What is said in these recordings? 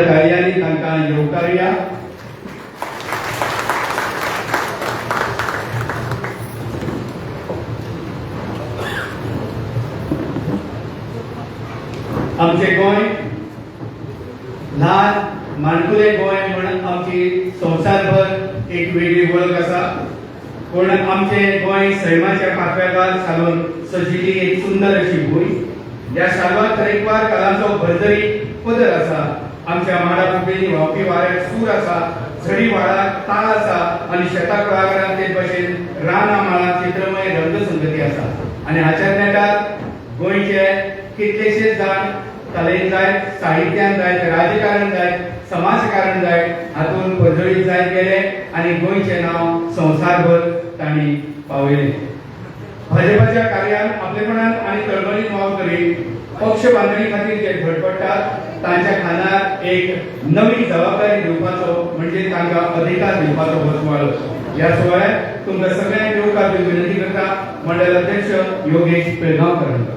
कार्यालय तांकां येवकारया। आमचे गोंय ल्हान माणकुलें गोंय म्हणून आमची संवसारभर एक वेगळी वळख आसा। पूण आमचे गोंय सैमाच्या पांखव्याकार सारून सजिल्ली एक सुंदर अशी भूंय। ह्या शाल्वार तरेकवार कलांचो भरभरीत पदर आसा। आमच्या माडा कुपेंनी व्हांवपी वाऱ्याक सूर आसा, झडी व्हाळाक ताळ आसा आनी शेता कुळागरांत ते भशेन रानां माळांत चित्रमय रंगसंगती आसा। आनी हाच्या नेटार गोंयचे कितलेशेच जाण कलेन जायत, साहित्यान जायत, राजकारण जायत, समाजकारण जायत हातूंत भरजळीत जायत गेले आनी गोंयचें नांव संवसारभर तांणी पावयलें। भाजपाच्या कार्यान आपलेपणान आनी तळमळीन वावर करीत पक्ष बांदणी खातीर जे धडपडटात तांच्या खांदार एक नवी जबाबदारी दिवपाचो म्हणजे तांकां अधिकार दिवपाचो वचवाळो। ह्या सुवाळ्याक तुमकां सगळ्यांक येवकार दिवंक विनंती करता। मंडळ अध्यक्ष योगेश पिळगांवकर।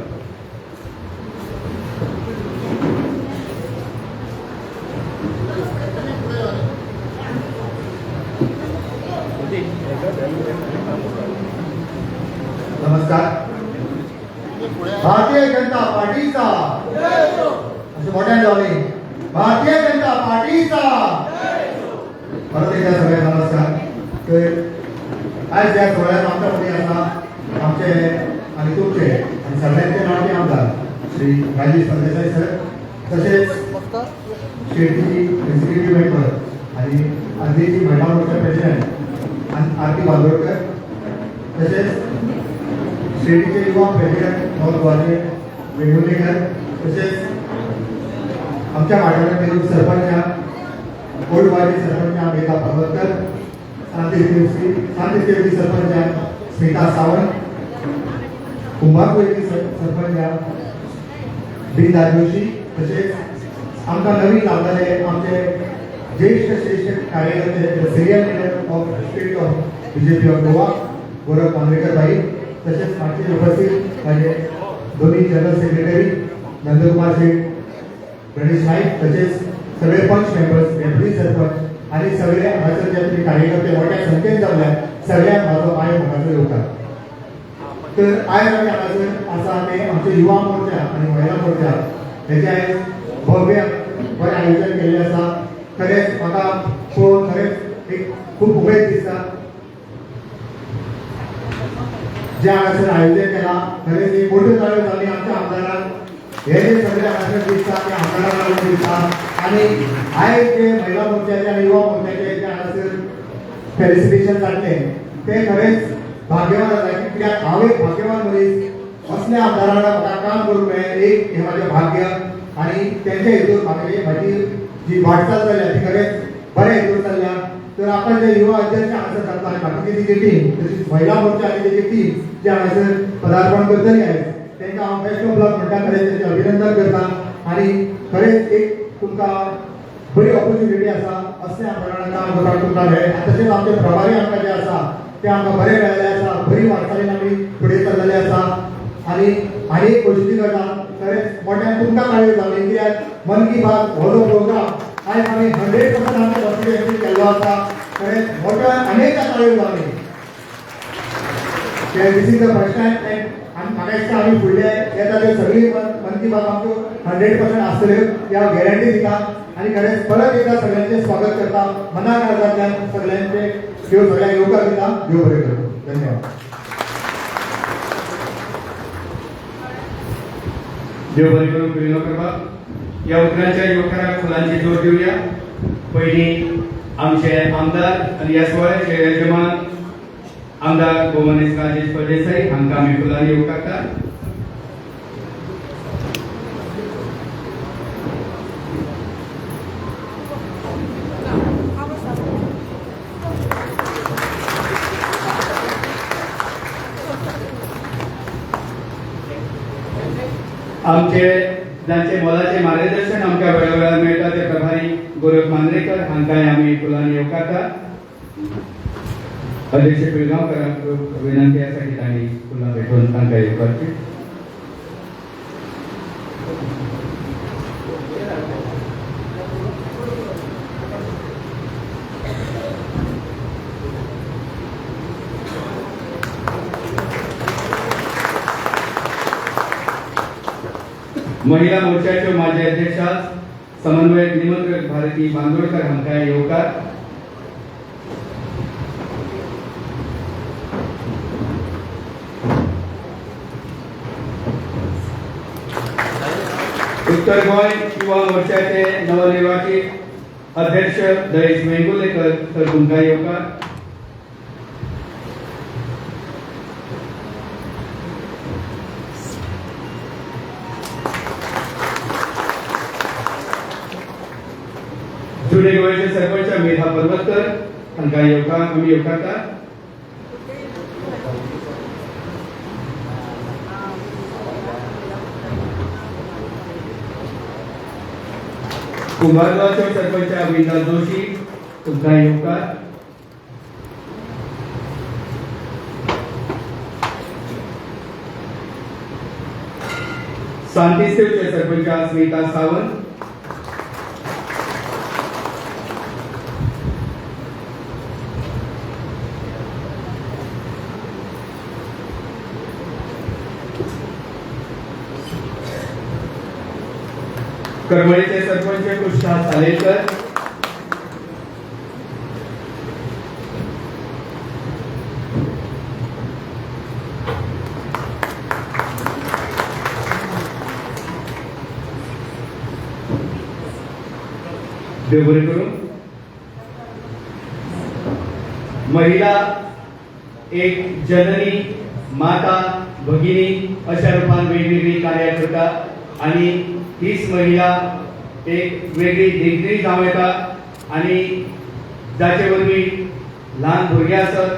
नमस्कार। भारतीय जनता पार्टीचा असं मोठ्याने लावले, भारतीय जनता पार्टीचा परत एकदा सगळ्यांना नमस्कार। तर आज या सोहळ्यात आमच्यामध्ये असा आमचे आणि तुमचे आणि सगळ्यांचे नाते आमदार श्री राजेश सरदेसाई सर, तसेच शेती एक्झिक्युटिव्ह मेंबर आणि आधीची महिला मोर्चा प्रेसिडेंट आरती बांदोडकर, तसेच शेतीचे युवा प्रेसिडेंट नवद्वारे वेगुलेकर, तसेच आमच्या वाड्यातील सरपंच कोळवाडी सरपंच मेघा पर्वतकर, शांतीदेवी सरपंच स्मिता सावंत, कुंभारपुरी सरपंच बिंदा जोशी, तसेच आमचा नवीन लाभलेले आमचे ज्येष्ठ श्रेष्ठ कार्यकर्ते senior leader of state of BJP of Goa Gaurav Mandrekar bhai, तसेच मागचे उपस्थित माझे दोन्ही जनरल सेक्रेटरी नंदकुमार शेठ, गणेश नाईक, तसेच सगळे पंच मेंबर्स, डेप्युटी सरपंच आणि सगळे हजर कार्यकर्ते मोठ्या संख्येने जमल्या, सगळ्यांना माझं पाय मोठाचं योगदान। तर आयज आमी हांगासर आसा ते आमचे युवा मोर्चा आणि महिला मोर्चा हेचे भव्य बरें आयोजन केल्लें आसा। खरेंच म्हाका पळोवन खरेंच एक खूब उमेद दिसता जे हांगासर आयोजन केला। खरेंच एक मोठ्यो ताळयो जाली आमच्या आमदाराक। हे जे सगळे हांगासर दिसता ते आमदाराक लागून दिसता आनी आयज जे महिला मोर्चाचे आनी युवा मोर्चाचे जे हांगासर फेलिसिटेशन जाल्लें ते खरेंच भाग्यवान आसा। कित्याक हांव एक भाग्यवान मनीस असल्या आमदाराक म्हाका काम करूंक मेळ्ळें, एक हें म्हाजें भाग्य आनी तेंच्या हेतून म्हाजी जी वाटचाल चल्ल्या ती खरेंच बऱ्या हेतून चल्ल्या। तर आपण जे युवा अध्यक्ष हांगासर करता आनी बाकीची तेजी टीम, तशीच महिला मोर्चा आनी तेजी टीम जे हांगासर पदार्पण करतली आयज तेंकां हांव बेस्ट ऑफ लक म्हणटा, खरेंच तेंचें अभिनंदन करता आनी खरेंच एक तुमकां बरी ऑपॉर्च्युनिटी आसा असल्या आमदारांक काम करपाक तुमकां मेळ्ळें। तशेंच आमचे प्रभारी आमकां जे आसा ते आमकां बरें मेळ्ळें आसा, बरी वाटचालीन आमी फुडें चल्लेले आसा आनी एक गोश्टी करता खरेंच मोठ्यान तुमकां ताळयो जाली। कित्याक मन की बात हो जो प्रोग्राम आयज आमी 100% आमच्या बर्थडे केल्लो आसा। खरेंच मोठ्यान अनेक ताळयो जाली। दिस इज द फर्स्ट टायम आनी म्हाका दिसता आमी फुडले येता ते सगळी मन की बात आमच्यो 100% आसतल्यो ती हांव गॅरंटी दिता आनी खरेंच परत एकदा सगळ्यांचें स्वागत करता मनाकारांतल्यान सगळ्यांचे देव सगळ्यांक येवकार दिता। देव बरें करूं। धन्यवाद। देव बरें करूं पिळगांवकर। या उतरांच्या युवकाराक फुलांची जोड दिवया। पयलीं आमचे आमदार आनी ह्या सुवाळ्याचे यजमान आमदार गोमनेश राजेश परदेसाई हांकां आमी फुलांनी येवकारतात। आमचे जांचे मोलाचे मार्गदर्शन आमकां वेळोवेळार मेळटा ते प्रभारी गौरव मांद्रेकर हांकांय आमी फुलांनी येवकारतात। अध्यक्ष पिळगांवकरांक विनंती आसा की तांणी फुलां भेटोवन तांकां येवकारची। महिला मोर्चाच्यो माजी अध्यक्षा समन्वयक निमंत्रक भारती बांदोडकर हांकां येवकार. उत्तर गोंय युवा मोर्चाचे नवनिर्वाचित अध्यक्ष दयेश वेंगुर्लेकर तर तुमकां येवकार. जुने गोंयचे सरपंच मेधा पर्वतकर हांकां येवकार आमी येवकारता. कुंभारगावचे सरपंच अविनाश जोशी तुमकां येवकार. सांतिस्तेवचे सरपंच स्मिता सावंत. करमळीचे सरपंच कृष्णा सालेकर. देव बरें करूं. महिला एक जननी माता भगिनी अशा रूपान वेगवेगळी कार्य करता आणि हीच महिला एक वेगळी देखणी जावं येता आणि जाचे वरवीं ल्हान भुरगे आसत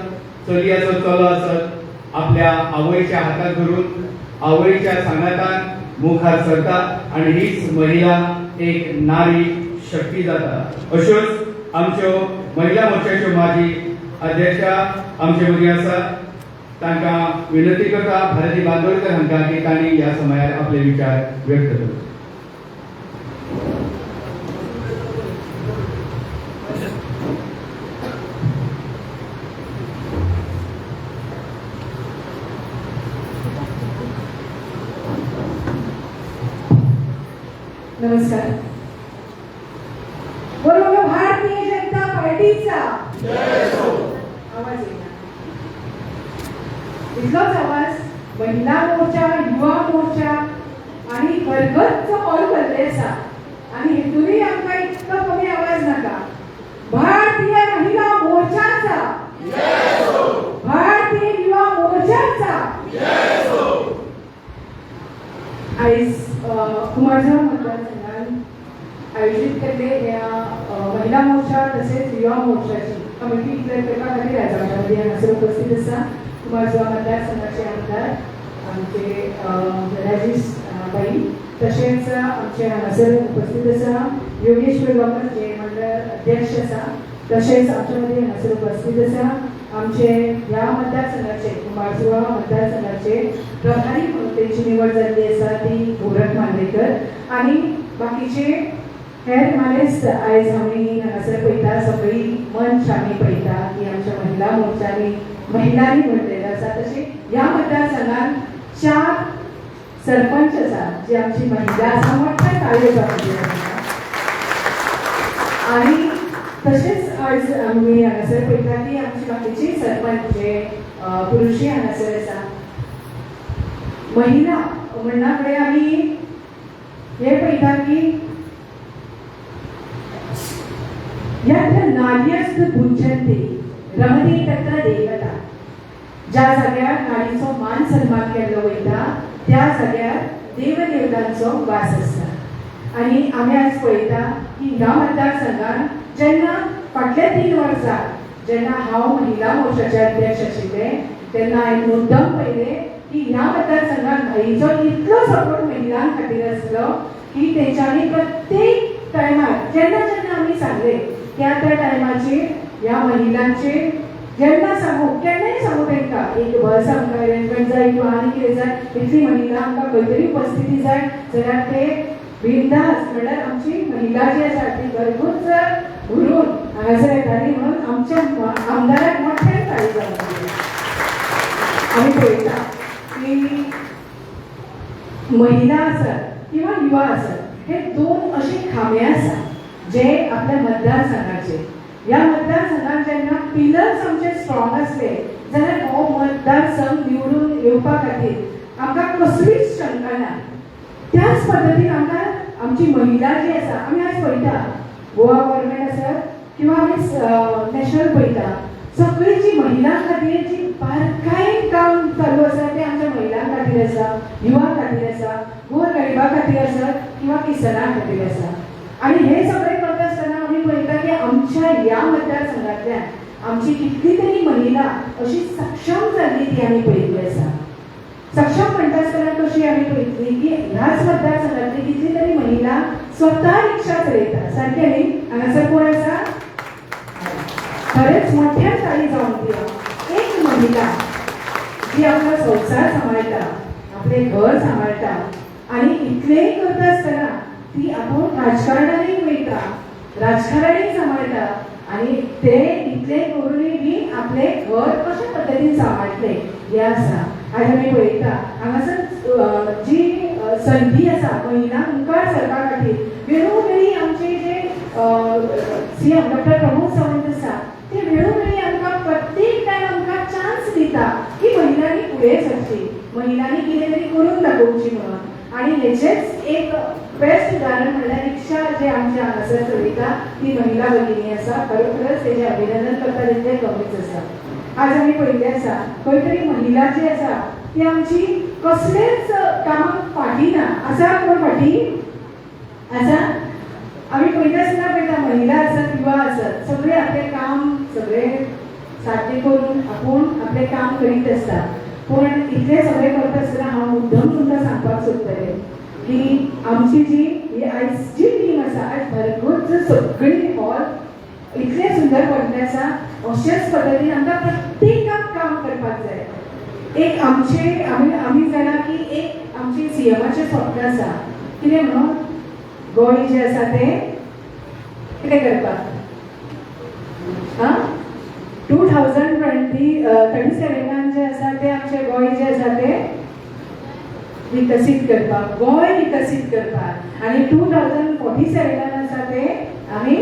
चली आसत चलो आसत आपल्या आवयच्या हाताक धरून आवयच्या सांगातान मुखार सरता आणि हीच महिला एक नारी शक्ती जाता. अश्योच आमच्यो महिला मोर्चाच्यो माजी अध्यक्षा आमचे मदीं आसा. तांकां विनंती करता भारती बांदोडकर हांकां की तांणी ह्या समयार आपले विचार व्यक्त करचे. नमस्कार. बरोबर भारतीय जनता पार्टीचा आवाज येईल. इतकाच आवाज महिला मोर्चा युवा मोर्चा आणि घरगतचो कॉल भरले आसा आणि हेतूनय आमकां इतको कमी आवाज नाका. भारतीय महिला मोर्चाचा भारतीय युवा मोर्चाचा आयज कुमारगांव मतदारसंघात आयोजित केल्ले ह्या महिला मोर्चा तसेच युवा मोर्चाची कमिटी करपा खातीर आज आमच्या मदीं हांगासर उपस्थित आसा कुमारगांव मतदारसंघाचे आमदार आमचे राजेश बाई तशेंच आमचे हांगासर उपस्थित आसा योगेश वेळगांवकर जे मंडळ अध्यक्ष आसा तशेंच आमच्या मदीं हांगासर उपस्थित आसा आमचे ह्या मतदारसंघाचे कुमारगांव मतदारसंघाचे प्रभारी म्हणून तेंची निवड जाल्ली आसा ती गोरख मांद्रेकर आणि बाकीचे हेर मानेस्त आयज आमी हांगासर पळयता सगळी मंच आमी पळयता की आमच्या महिला मोर्चांनी महिलांनी भरलेलो आसा. तशें ह्या मतदारसंघात 4 सरपंच आसा जी आमची महिला आसा मोठ्या ताळयो जावपाक आणि तशेंच आयज आमी हांगासर पळयता की आमचे बाकीचे सरपंच जे पुरुशूय हांगासर आसा. महिला म्हणना फुडें आमी हे पळयता की यत्र नार्यस्तु पूज्यन्ते रमते तत्र देवता. ज्या जाग्यार नारीचो मान सन्मान केल्लो वयता त्या जाग्यार देवदेवतांचो वास आसता. आणि आमी आज पळयता की ह्या मतदारसंघात जेन्ना फाटल्या 3 वर्सां जेन्ना हांव महिला मोर्चाचे अध्यक्ष आशिल्ले तेन्ना हांवें मुद्दम पळयलें की ह्या मतदारसंघात न्हंयचो इतलो सपोर्ट महिलां खातीर आसलो की तेंच्यांनी प्रत्येक टायमार जेन्ना जेन्ना आमी सांगले त्या टायमाचेर ह्या महिलांचेर जेन्ना सांगू केन्नाय सांगू तांकां एक बस आमकां अरेंजमेंट जाय किंवा आनी कितें जाय इतली महिला आमकां खंय तरी उपस्थिती जाय जाल्यार ते बिंदास म्हणल्यार आमची महिला जी आसा ती घरगूच भरून हांगासर येताली म्हणून आमच्या आमदाराक मोठ्यान ताळी जावपाक आमी पळयता की महिला आसात किंवा जे आपल्या मतदारसंघाचे या मतदारसंघात जेन्ना पिलर्स आमचे स्ट्रॉंग असले जाल्यार हो मतदारसंघ निवडून येवपा खातीर आमकां कसलीच शंका ना. त्याच पद्दतीन आमकां आमची महिला जी आसा आमी आज पळयता गोवा गव्हर्मेंट आसा किंवा आमी नॅशनल पळयता सगळी जी महिलां खातीर जी बारकायेन काम चालू आसा ते आमच्या महिलां खातीर आसा, युवा खातीर आसा, गोरगरिबा खातीर आसा किंवा किसानां खातीर आसा. आणि हे सगळे करता आसतना आमी पळयता की आमच्या ह्या मतदारसंघांतल्यान आमची कितली तरी महिला अशी सक्षम जाल्ली ती आमी पळयल्ली आसा. सक्षम म्हणटा आसतना कशी आमी पळयतली की ह्याच मतदारसंघांतली कितली तरी महिला स्वता रिक्षा चलयता. सारकें न्ही? हांगासर कोण आसा? खरेंच मोठ्या ताळी जावन दिया. एक महिला जी आपला संसार सांबाळटा, आपले घर सांबाळटा आणि इतलेंय करता आसतना ती आपूण राजकारणानूय वयता, राजकारणूय सांबाळटा आणि ते इतले करूनय बी आपले घर कशा पद्दतीन सांबाळटले हें आसा. आज आमी पळयता हांगासर जी संधी आसा महिलांक मुखार सरपा खातीर वेळोवेळी आमचे जे सीएम डॉक्टर प्रमोद सावंत आसा ते वेळोवेळी आमकां प्रत्येक टायम आमकां चान्स दिता की महिलांनी फुडें सरची, महिलांनी कितें तरी करून दाखोवची म्हणून. आणि हेचेच एक बेस्ट उदाहरण म्हणल्यार रिक्षा जे आमच्या हांगासर चलयता ती महिला भगिनी आसा. खरोखरच तेजें अभिनंदन करता तितलें कमीच आसा. आज आमी पळयलें आसा खंय तरी महिला जी आसा ती आमची कसलेच कामाक फाटी ना. आसा कोण फाटी? आसा? आमी पळयता आसतना पळयता महिला आसत, युवा आसत, सगळे आपलें काम सगळे सारकें करून आपूण आपलें काम करीत आसता. पूण इतलें सगळें करता आसतना हांव मुद्दम तुमकां सांगपाक सोदतलें की आमची जी ही आयज जी टीम आसा आयज भरपूर सगळी हॉल इतले सुंदर पडले आसा. अशेच पद्दतीन आमकां प्रत्येकाक काम करपाक जाय. एक आमचे आमी जाणा की एक आमची सीएमाचें स्वप्न आसा कितें म्हणून गोंय जें आसा तें कितें करपाक 2037 जे आसा ते आमचे गोंय जे आसा ते विकसीत करपाक, गोंय विकसीत करपाक. आणि 2047 आसा ते आमी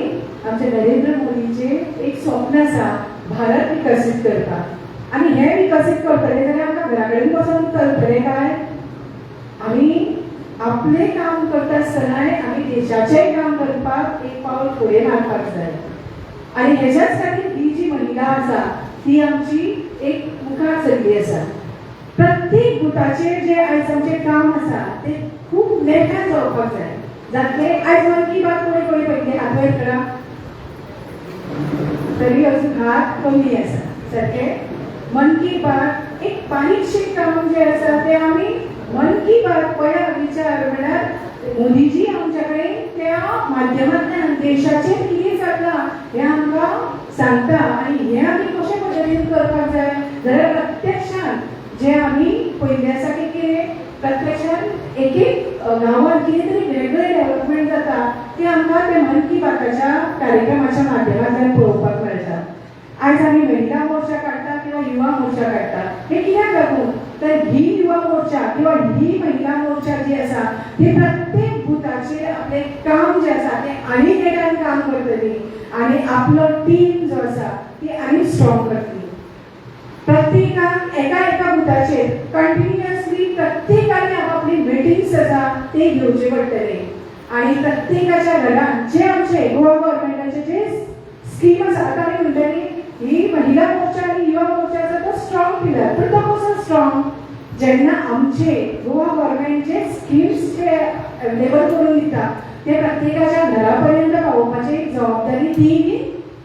आमचे नरेंद्र मोदीचे एक स्वप्न आसा भारत विकसीत करपाक. आणि हे विकसीत करतले जाल्यार आमकां घरा कडेन बसून चलतलें काय? आमी आपले काम करता आसतना आमी देशाचें काम करपाक एक पावल फुडें मारपाक जाय. आणि हेच्याच खातीर ही जी महिला आसा ती आमची एक मुखार सरली आसा. प्रत्येक बुथाचेर जे आयज आमचें काम आसा ते खूब नेटान जावपाक जाय. जातलें आयज मन की बात कोणी कोणी पळयलें हात वयर करा तरी अजून हात कमी आसा. सारकें? मन की बात एक बारीकशें काम जे आसा ते आमी मन की बात पळया विचार म्हळ्यार मोदीजी आमच्या कडेन त्या माध्यमांतल्यान देशाचेर कितें जाता हें आमकां सांगता. आणि हें आमी कशे पद्दतीन करपाक जाय जाल्यार प्रत्यक्षान जे आमी पळयल्लें आसा की कितें प्रत्यक्षान एक एक गांवांत कितें तरी वेगळें डेव्हलपमेंट जाता तें आमकां त्या मन की बाताच्या कार्यक्रमाच्या माध्यमांतल्यान पळोवपाक मेळटा. आयज आमी महिला मोर्चा काडटा किंवा युवा मोर्चा काडटा हे कित्याक लागून तर ही युवा मोर्चा किंवा ही महिला मोर्चा जी आसा ती प्रत्येक बुथाचेर आपलें काम जे आसा तें आनी नेटान काम करतली आणि आपलो टीम जो आसा ती आनी स्ट्रॉंग करतली. प्रत्येकाक एका बुथाचेर कंटिन्युअसली प्रत्येकाने आपापली मिटिंग्स आसा ते घेवचे पडटले. आणि प्रत्येकाच्या घरान जे आमचे गोवा गव्हर्मेंटाचे जे स्कीम आसा आतां आमी म्हणटली ही महिला मोर्चा आणि युवा मोर्चा आसा तो स्ट्रॉंग पिलर. पण तो कसो स्ट्रॉंग? जेन्ना आमचे गोवा गव्हर्मेंटचे स्कीम्स जे अवेलेबल करून दिता ते प्रत्येकाच्या घरापर्यंत पावोवपाची जबाबदारी ती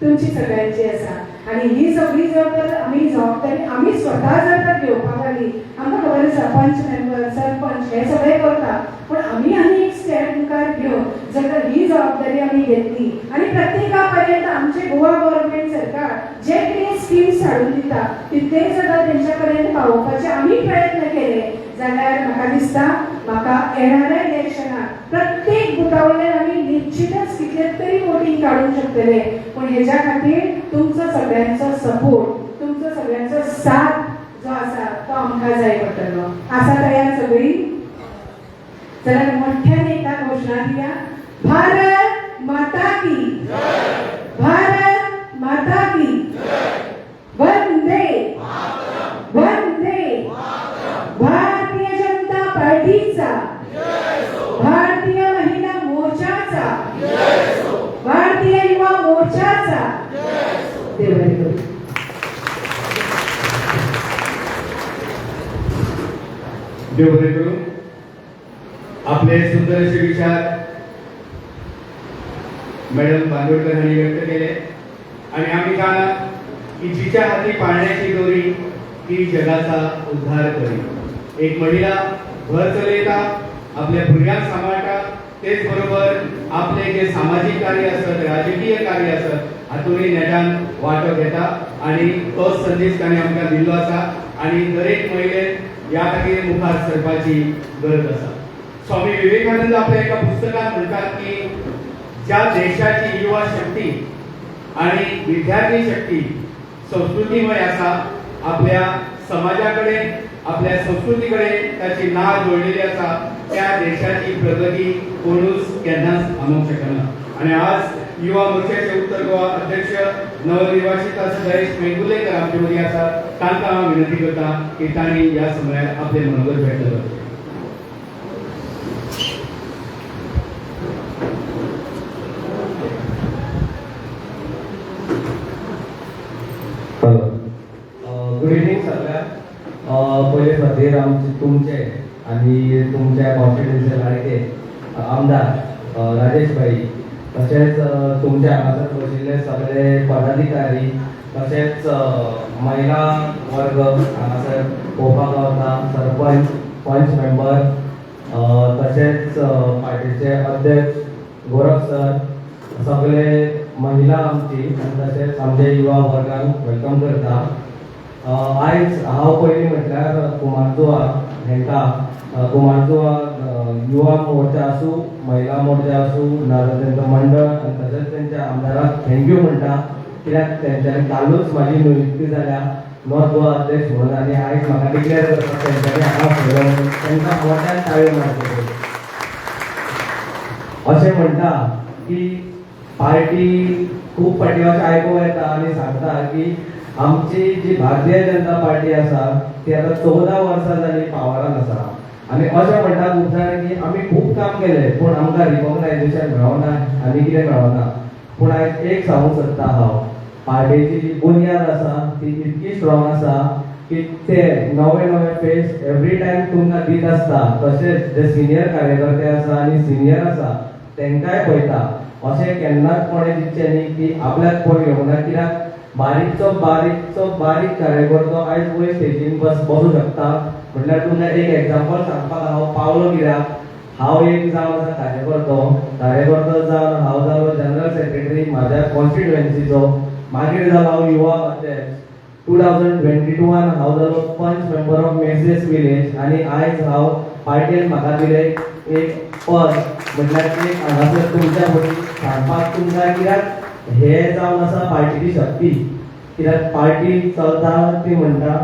तुमची सगळ्यांची आसा. आणि ही सगळी जर आमी जबाबदारी आमी स्वता जर तर घेवपाक लागली आमकां खबर आसा पंच मेंबर सरपंच हे सगळे करता पण आमी आनी एक स्टेप मुखार घेवन जर तर ही जबाबदारी आमी घेतली आणि प्रत्येका पर्यंत आमचे गोवा गव्हर्मेंट सरकार जे कितें स्कीम्स हाडून दिता तितलेय जर तेंच्या पर्यंत पावोवपाचे आमी प्रयत्न केले जाल्यार म्हाका दिसता म्हाका येणाऱ्या इलेक्शनाक प्रत्येक बुथावयल्यान आमी निश्चितच कितलें तरी वोटींग काडूंक शकतले. पण हेच्या खातीर तुमचो सगळ्यांचो सपोर्ट तुमचो सगळ्यांचो साथ जो आसा तो आमकां जाय पडटलो. आसा तयार सगळी? जाल्यार मोठ्यान एकदा घोशणा दिया भारत माता की मोर्चाचा देव बरे करू. देव बरे करू. आपले सुंदर असे विचार मॅडम बांदोडकर यांनी व्यक्त केले आणि आम्ही जाणा की जिच्या हाती पाळण्याची दोरी ती जगाचा उद्धार करी. एक महिला घर चलयता, आपल्या भुरग्यांक सांभाळटा, तेच बरोबर आपले जे सामाजिक कार्य असत, राजकीय कार्य असत हातूनय नेटान वांटो घेता आणि तो संदेश ताणें आमकां दिल्लो आसा आणि दरेक महिलेन या खातीर मुखार सरपाची गरज आसा. स्वामी विवेकानंद आपल्या एका पुस्तकात म्हणतात की ज्या देशाची युवा शक्ती आणि विद्यार्थी शक्ती संस्कृतीमय आसा, आपल्या समाजाकडे आपल्या संस्कृतीकडे त्याची नाळ जोडलेली आसा, त्या देशाची प्रगती कोणूच केन्नाच थांबवूंक शकना. आणि आज युवा मोर्चाचे उत्तर गोवा अध्यक्ष नवनिर्वाचित सुरेश मेंगुलेकर आमचे मदीं आसा. तांकां हांव विनंती करता की तांणी ह्या समयार आपले मनोगत व्यक्त करचें. गुड इव्हनिंग सगळ्यांक. पहिले खातीर आमचे तुमचे आणि तुमच्या कॉन्स्टिट्युन्सी लाडके आमदार राजेश भाई, तशेंच तुमचे हांगासर बशिल्ले सगळे पदाधिकारी, तशेंच महिला वर्ग हांगासर पळोवपाक गावता, सरपंच, पंच मेंबर, तशेंच पार्टीचे अध्यक्ष गोरख सर, सगळे महिला आमची आनी तशेंच आमचे युवा वर्गांक वेलकम करता. आयज हांव पयलीं म्हटल्यार कुमारजुआ हांकां कुमारजुआ युवा मोर्चा आसूं, महिला मोर्चा आसूं, नाजाल्यार तेंचो मंडळ आनी तशेंच तेंच्या आमदाराक थँक्यू म्हणटा, कित्याक तेंच्यांनी कालूच म्हाजी नियुक्ती जाल्या नॉर्थ गोवा अध्यक्ष म्हणून आनी आयज म्हाका डिक्लेअर करपाक तेंच्यांनी हांगा पळोवन तेंकां मोठ्यान ताळयो मारच्यो. अशें म्हणटा की पार्टी खूब फाटी अशें आयकूंक येता आनी सांगता की आमची जी भारतीय जनता पार्टी आसा ती आतां 14 वर्सां जाली पावरान आसा आनी अशें म्हणटा खूब जाण की आमी खूब काम केलें पूण आमकां रिकॉग्नायजेशन मेळोना आनी कितें मेळोना. पूण आयज एक सांगूंक सोदता हांव, पार्टीची जी बुनयाद आसा ती इतकी स्ट्रॉंग आसा की ते नवे नवे फेस एवरी टायम तुमकां दीत आसता. तशेंच जे सिनियर कार्यकर्ते आसा आनी सिनियर आसा तेंकांय पळयता. अशें केन्नाच कोणें दिसचें न्ही की आपल्याक कोण घेवंक ना, कित्याक बारीकचो बारीक कार्यकर्तो आयज वयर स्टेजीन बसूं शकता. म्हटल्यार तुमकां एक एग्जांपल सांगपाक हांव पावलो, कित्याक हांव एक जावन आसा कार्यकर्तो जावन हांव जालो जनरल सेक्रेटरी म्हाज्या कॉन्स्टिट्युएन्सीचो, मागीर जालो हांव युवा अध्यक्ष. 2022 हांव जालो पंच मेंबर ऑफ मेसेस विलेज आनी आयज हांव पार्टीन म्हाका दिलें एक पद, म्हटल्यार एक हांगासर तुमच्या मदीं सांगपाक तुमकां, कित्याक हे जावन आसा पार्टीची शक्ती. कित्याक पार्टी चलता ती म्हणटा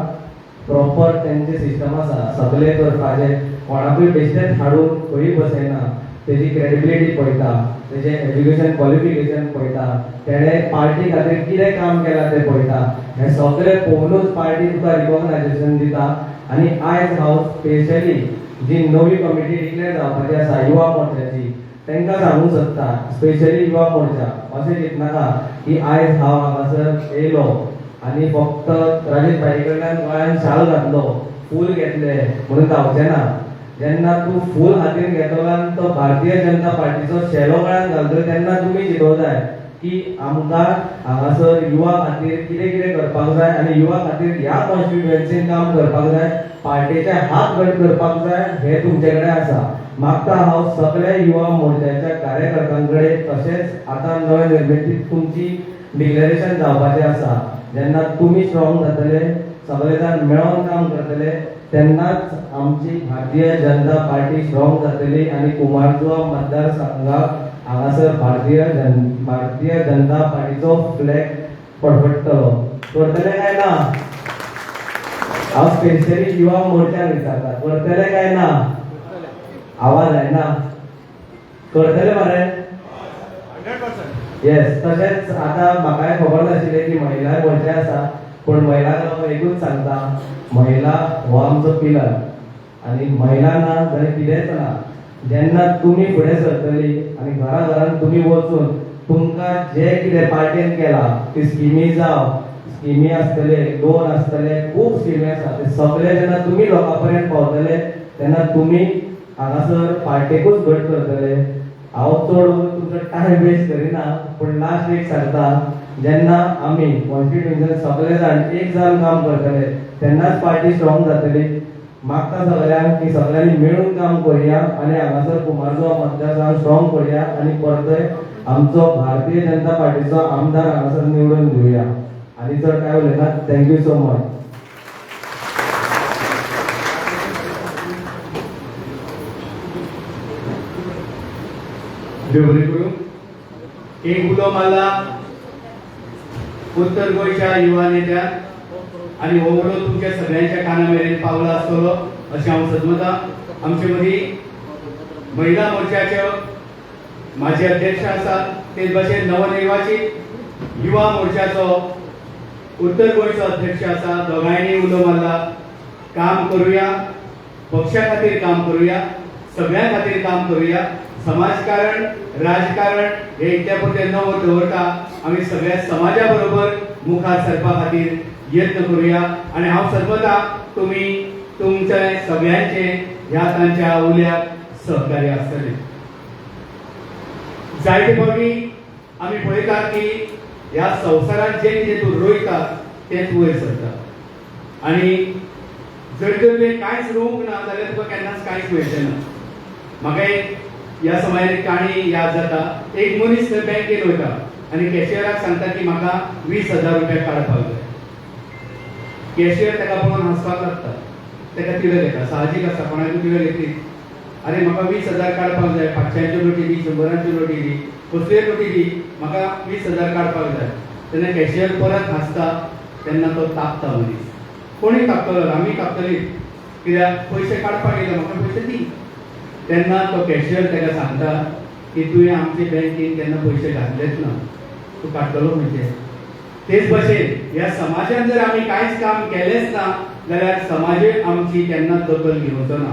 प्रॉपर तेंचे सिस्टम आसा सगळे करपाचे, कोणाकूय बेश्टेच हाडून खंयी बसयना, तेजी क्रेडिबिलिटी पळयता, तेजें एज्युकेशन क्वॉलिफिकेशन पळयता, तेणें पार्टी खातीर कितें काम केलां तें पळयता. हें सगळें पळोवनूच पार्टी तुका रिकॉग्नायजेशन दिता. आनी आयज हांव स्पेशली जी नवी कमिटी डिक्लेअर जावपाची आसा युवा मोर्चाची तांकां सांगूंक सोदता, स्पेशली युवा मोर्चा, अशें चिंतनाका की आयज हांव हांगासर येयलो आनी फक्त राजेश भाई कडल्यान गळ्यान शाल घातलो, फूल घेतलें म्हणून जावचें ना. जेन्ना तूं फूल हातीन घेतलो आनी तो भारतीय जनता पार्टीचो शेलो गळ्यान घालतलो तेन्ना तुमी चिंतूंक जाय की आमकां हांगासर युवा खातीर कितें कितें करपाक जाय आनी युवा खातीर ह्या कॉन्स्टिट्युएन्सीन काम करपाक जाय, पार्टीचे हात घट करपाक जाय, हें तुमचे कडेन आसा. मागता हांव सगळ्या युवा मोर्चाच्या कार्यकर्त्यांकडे, तशेंच आतां नवे निर्मितीत तुमची डिक्लेरेशन जावपाचें आसा. जेन्ना तुमी स्ट्रॉंग जातले, सगळे जाण मेळोन काम करतले, तेन्नाच आमची भारतीय जनता पार्टी स्ट्रॉंग जातली आनी कुमारजुआ मतदारसंघाक हांगासर भारतीय जनता पार्टीचो फ्लॅग फडफडटलो. करतले काय ना? हांव स्पेशली युवा मोर्चाक विचारता, करतले काय ना? आवाज आहे ना? करतले मरे? 100%. येस. तशेंच आतां म्हाकाय खबर नाशिल्लें की महिला मोर्चा आसा, पूण महिलांक हांव एकूच सांगता, महिला हो आमचो पिलर आनी महिला ना जाल्यार कितेंच ना. जेन्ना तुमी फुडें सरतली आनी घरान तुमी वचून तुमकां जे कितें पार्टीन केला ती स्किमी जावं स्किमी आसतले लोन आसतले खूब स्किमी आसा ते सगळे जेन्ना तुमी लोकां पर्यंत पावतले तेन्ना तुमी हांगासर पार्टेकूच घट करतले हांव चड तुमचो टायम वेस्ट करिना पूण लास्ट एक सांगता जेन्ना आमी कॉन्स्टिट्युएन्सीन सगळे जाण एक जावन काम करतले तेन्नाच पार्टी स्ट्रॉंग जातली मागता सगळ्यांक की सगळ्यांनी मेळून काम करूया आणि हांगासर कुमारगांव मतदारसंघ स्ट्रॉंग करूया आणि परतय आमचो भारतीय जनता पार्टीचो आमदार हांगासर निवडून दिवया आणि चड काय उलयना थँक्यू सो मच. देव बरें करूं. एक उलो मारला उत्तर गोंयच्या युवा नेत्याक आणि हो उलो तुमच्या सगळ्यांच्या काना मेरेन पावला आसतलो अशें हांव सदमता. आमचे मदीं महिला मोर्चाचे माजी अध्यक्ष आसात तेच भशेन नवनिर्वाचित युवा मोर्चाचो उत्तर गोंयचो अध्यक्ष आसा. दोगांयनी उलो मारला काम करूया पक्षा खातीर काम करूया सगळ्यां खातीर काम करूया समाजकारण राजकारण हे एकट्या पुरतें न दवरता आमी सगळ्या समाजा बरोबर मुखार सरपा खातीर यत्न करूया आणि हांव सदमता तुमी तुमचे सगळ्यांचे ह्या तांच्या उल्याक सहकार्य आसतले. जायते फावटी आमी पळयतात की ह्या संवसारांत जे कितें तूं रोयता तेंच वयर सरता आणि जर तर तुवें कांयच रोवंक ना जाल्यार तुका केन्नाच कांयच मेळचें ना. म्हाका एक ह्या समयार एक काणी याद जाता. एक मनीस थंय बँकेन वयता आनी कॅशियराक सांगता की म्हाका 20,000 रुपया काडपाक जाय. कॅशियर ताका पळोवन हांसपाक लागता ताका तिडक येता साहजीक आसा कोणाकूय तिडक येतली. अरे म्हाका 20,000 काडपाक जाय 500च्यो नोटी दी 100च्यो नोटी दी कसल्यो नोटी दी म्हाका 20,000 काडपाक जाय. तेन्ना कॅशियर परत हांसता तेन्ना तो तापता मनीस. कोणी तापतलो आमी तापतली कित्याक पयशे काडपाक येयले म्हाका पयशे दी. तेन्ना तो कॅशियर ताका सांगता की तुवें आमचे बँकेन केन्ना पयशे घातलेच ना तूं काडटलो खंयचे. तेच भशेन ह्या समाजान जर आमी कांयच काम केलेंच ना जाल्यार समाजूय आमची केन्नाच दखल घेवचो ना.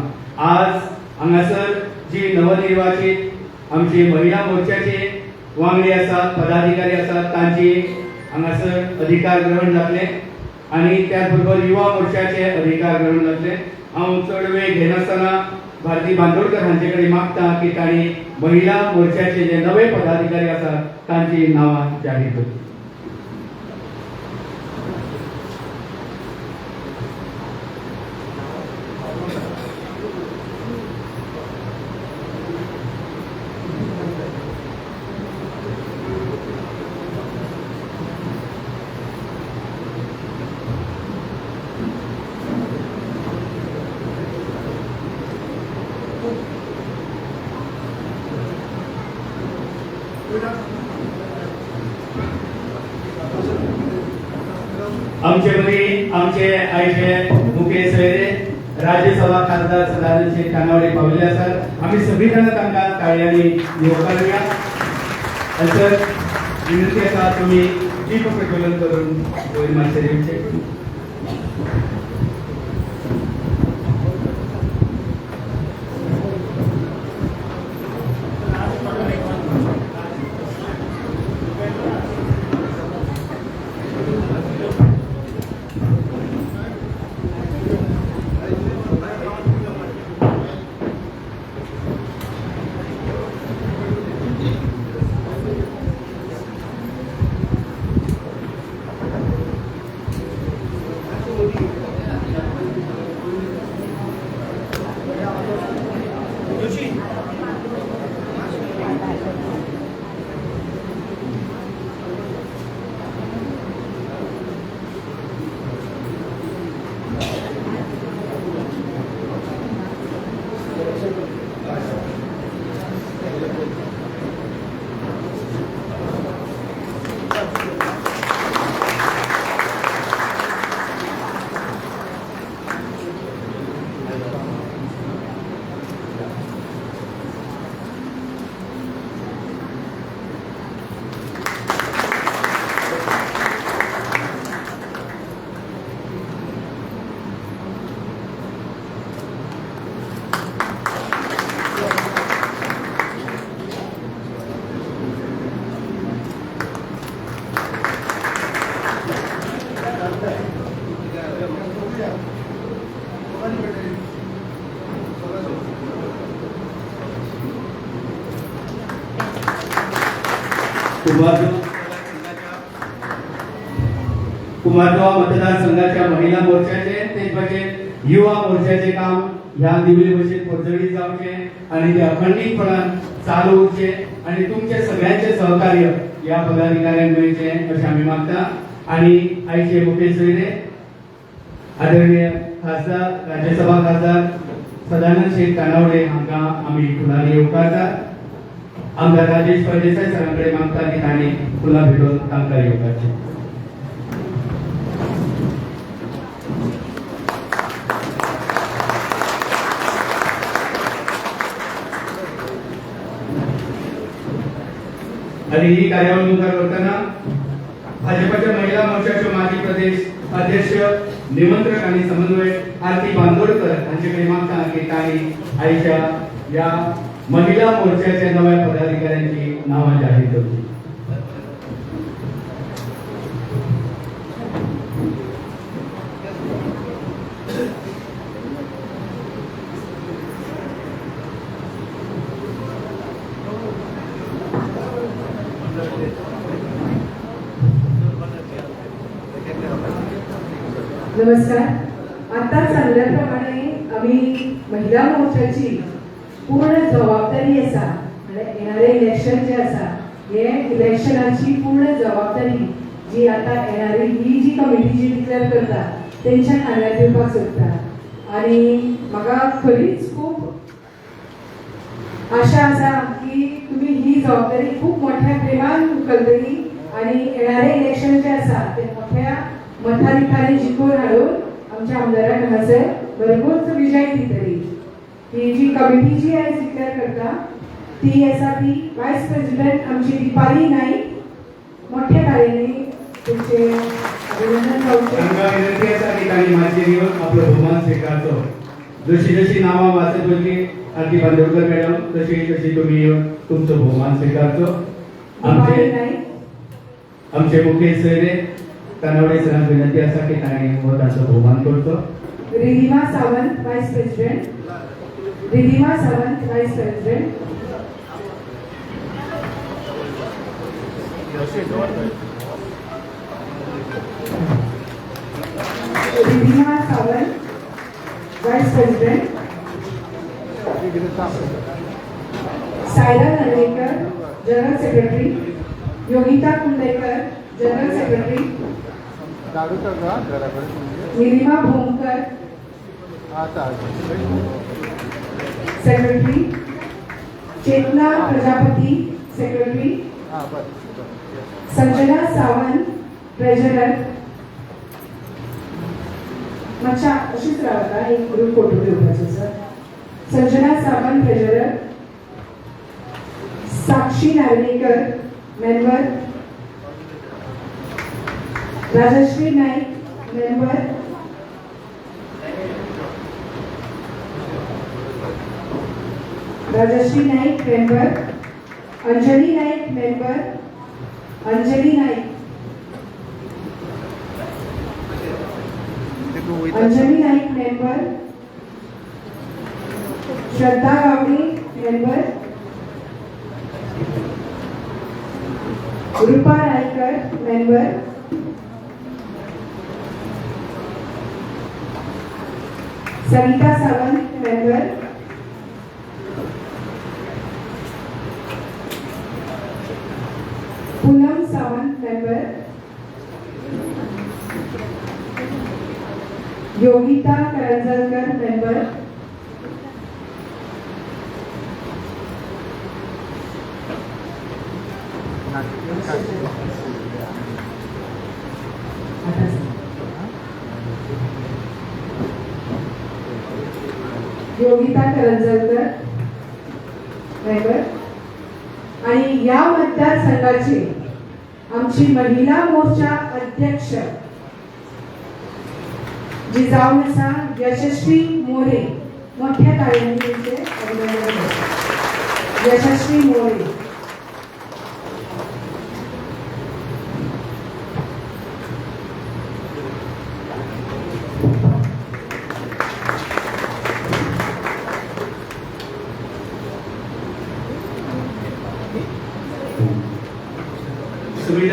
आज हांगासर जी नवनिर्वाचित आमची महिला मोर्चाचे वांगडी आसात पदाधिकारी आसात तांची हांगासर अधिकार ग्रहण जातले आणि त्याच बरोबर युवा मोर्चाचे अधिकार ग्रहण जातले. हांव चड वेळ घेनासतना भारती बांदोडकर हांचे कडेन मागता की तांणी महिला मोर्चाचे जे नवे पदाधिकारी आसात तांची नांवां जाहीर करची. आमचे मदीं आमचे आयचे मुखेल सोयरे राज्यसभा खासदार सदानंद शेख कानावडे पाविल्ले आसात. आमी सगळीं जाणां तांकां ताळयांनी येवकार दिवया. सर विनंती आसा तुमी दीप प्रज्वलन करून वयर मातशें येवचें. कुमारगाव मतदारसंघाच्या महिला मोर्चाचे तेच म्हणजे युवा मोर्चाचे काम ह्या दिवली बशीत पोचवली जावचे आणि ते अखंडितपणान चालू उरचे आणि तुमचे सगळ्यांचे सहकार्य या पदाधिकाऱ्यांक मेळचे अशें आमी मागता आणि आयचे मुखेल सोयरे आदरणीय खासदार राज्यसभा खासदार सदानंद शेठ कानावडे हांकां आमी फुलांनी येवकारतात. आमदार राजेश परदेसाय सरांकडे मागता की तांणी फुलां भेटोवन तांकां येवकारचें. आणि ही कार्यावळ मुखार करताना भाजपच्या महिला मोर्चाचे माजी प्रदेश अध्यक्ष निमंत्रक आणि समन्वयक आरती बांदोडकर यांच्याकडे मागता की तांणी आयच्या या महिला मोर्चाच्या नव्या पदाधिकाऱ्यांची नावं जाहीर करची. नमस्कार. आता सांगल्याप्रमाणे आम्ही महिला मोर्चाची पूर्ण जबाबदारी आसा म्हणजे येणारे इलेक्शन जे आसा हे इलेक्शनाची पूर्ण जबाबदारी जी आता येणारी ही जी कमिटी जी डिक्लेअर करता तेंच्या खांद्यार दिवपाक सोदता आणि म्हाका खरीच खूप आशा आसा की तुम्ही ही जबाबदारी खूप मोठ्या प्रेमान उखलतली आणि येणारे इलेक्शन जे आसा ते मोठ्या मताधिकारी जिखून हाडून आमच्या आमदाराक हांगासर भरपूर विजय दितली. ही जी कमिटी जी आयज डिक्लेअर करता ती आसा ती वायस प्रेसिडेंट आमची दिपाली नाईक मोठ्या तारेनी तुमचे अभिनंदन करते. तांकां विनंती आसा की तांणी माचयेर येवन आपलो भोवमान स्विकारचो. जशी जशी नांवां वाचत वतली आरती बांदोडकर मॅडम तशी तशी तुमी येवन तुमचो भोवमान स्विकारचो. दिपाली नाईक आमचे मुखेल सोयरे कानावडे सरांक विनंती आसा की तांणी हो तांचो भोवमान करचो. Ridhima Sawant vice president Ridhima Sawant vice president Ridhima Sawant vice president Saira Narvekar general secretary Yogita Kundekar general secretary Nilima Bhomkar secretary Chetna Prajapati secretary Sanjana Sawant treasurer मातशा अशीच रावता एक ग्रुप फोटो घेवपाचो sir. Sanjana Sawant treasurer Sakshi Narvekar member Rajshree Naik member Rajshree Naik member Anjali Naik member Anjali Naik Anjali Naik member Shraddha Gawde member Rupa Raikar member Sarita Sawant member Poonam Sawant member Yogita Karanjalkar member Yogita Karanjalkar member आणि या मतदारसंघाची आमची महिला मोर्चा अध्यक्ष जी जाऊन आसा यशस्वी मोरे मोठ्या ताळ्यांनी त्यांचे अभिनंदन करतो. यशस्वी मोरे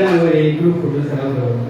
जणांवर एक ग्रुप फोटो सराव करू.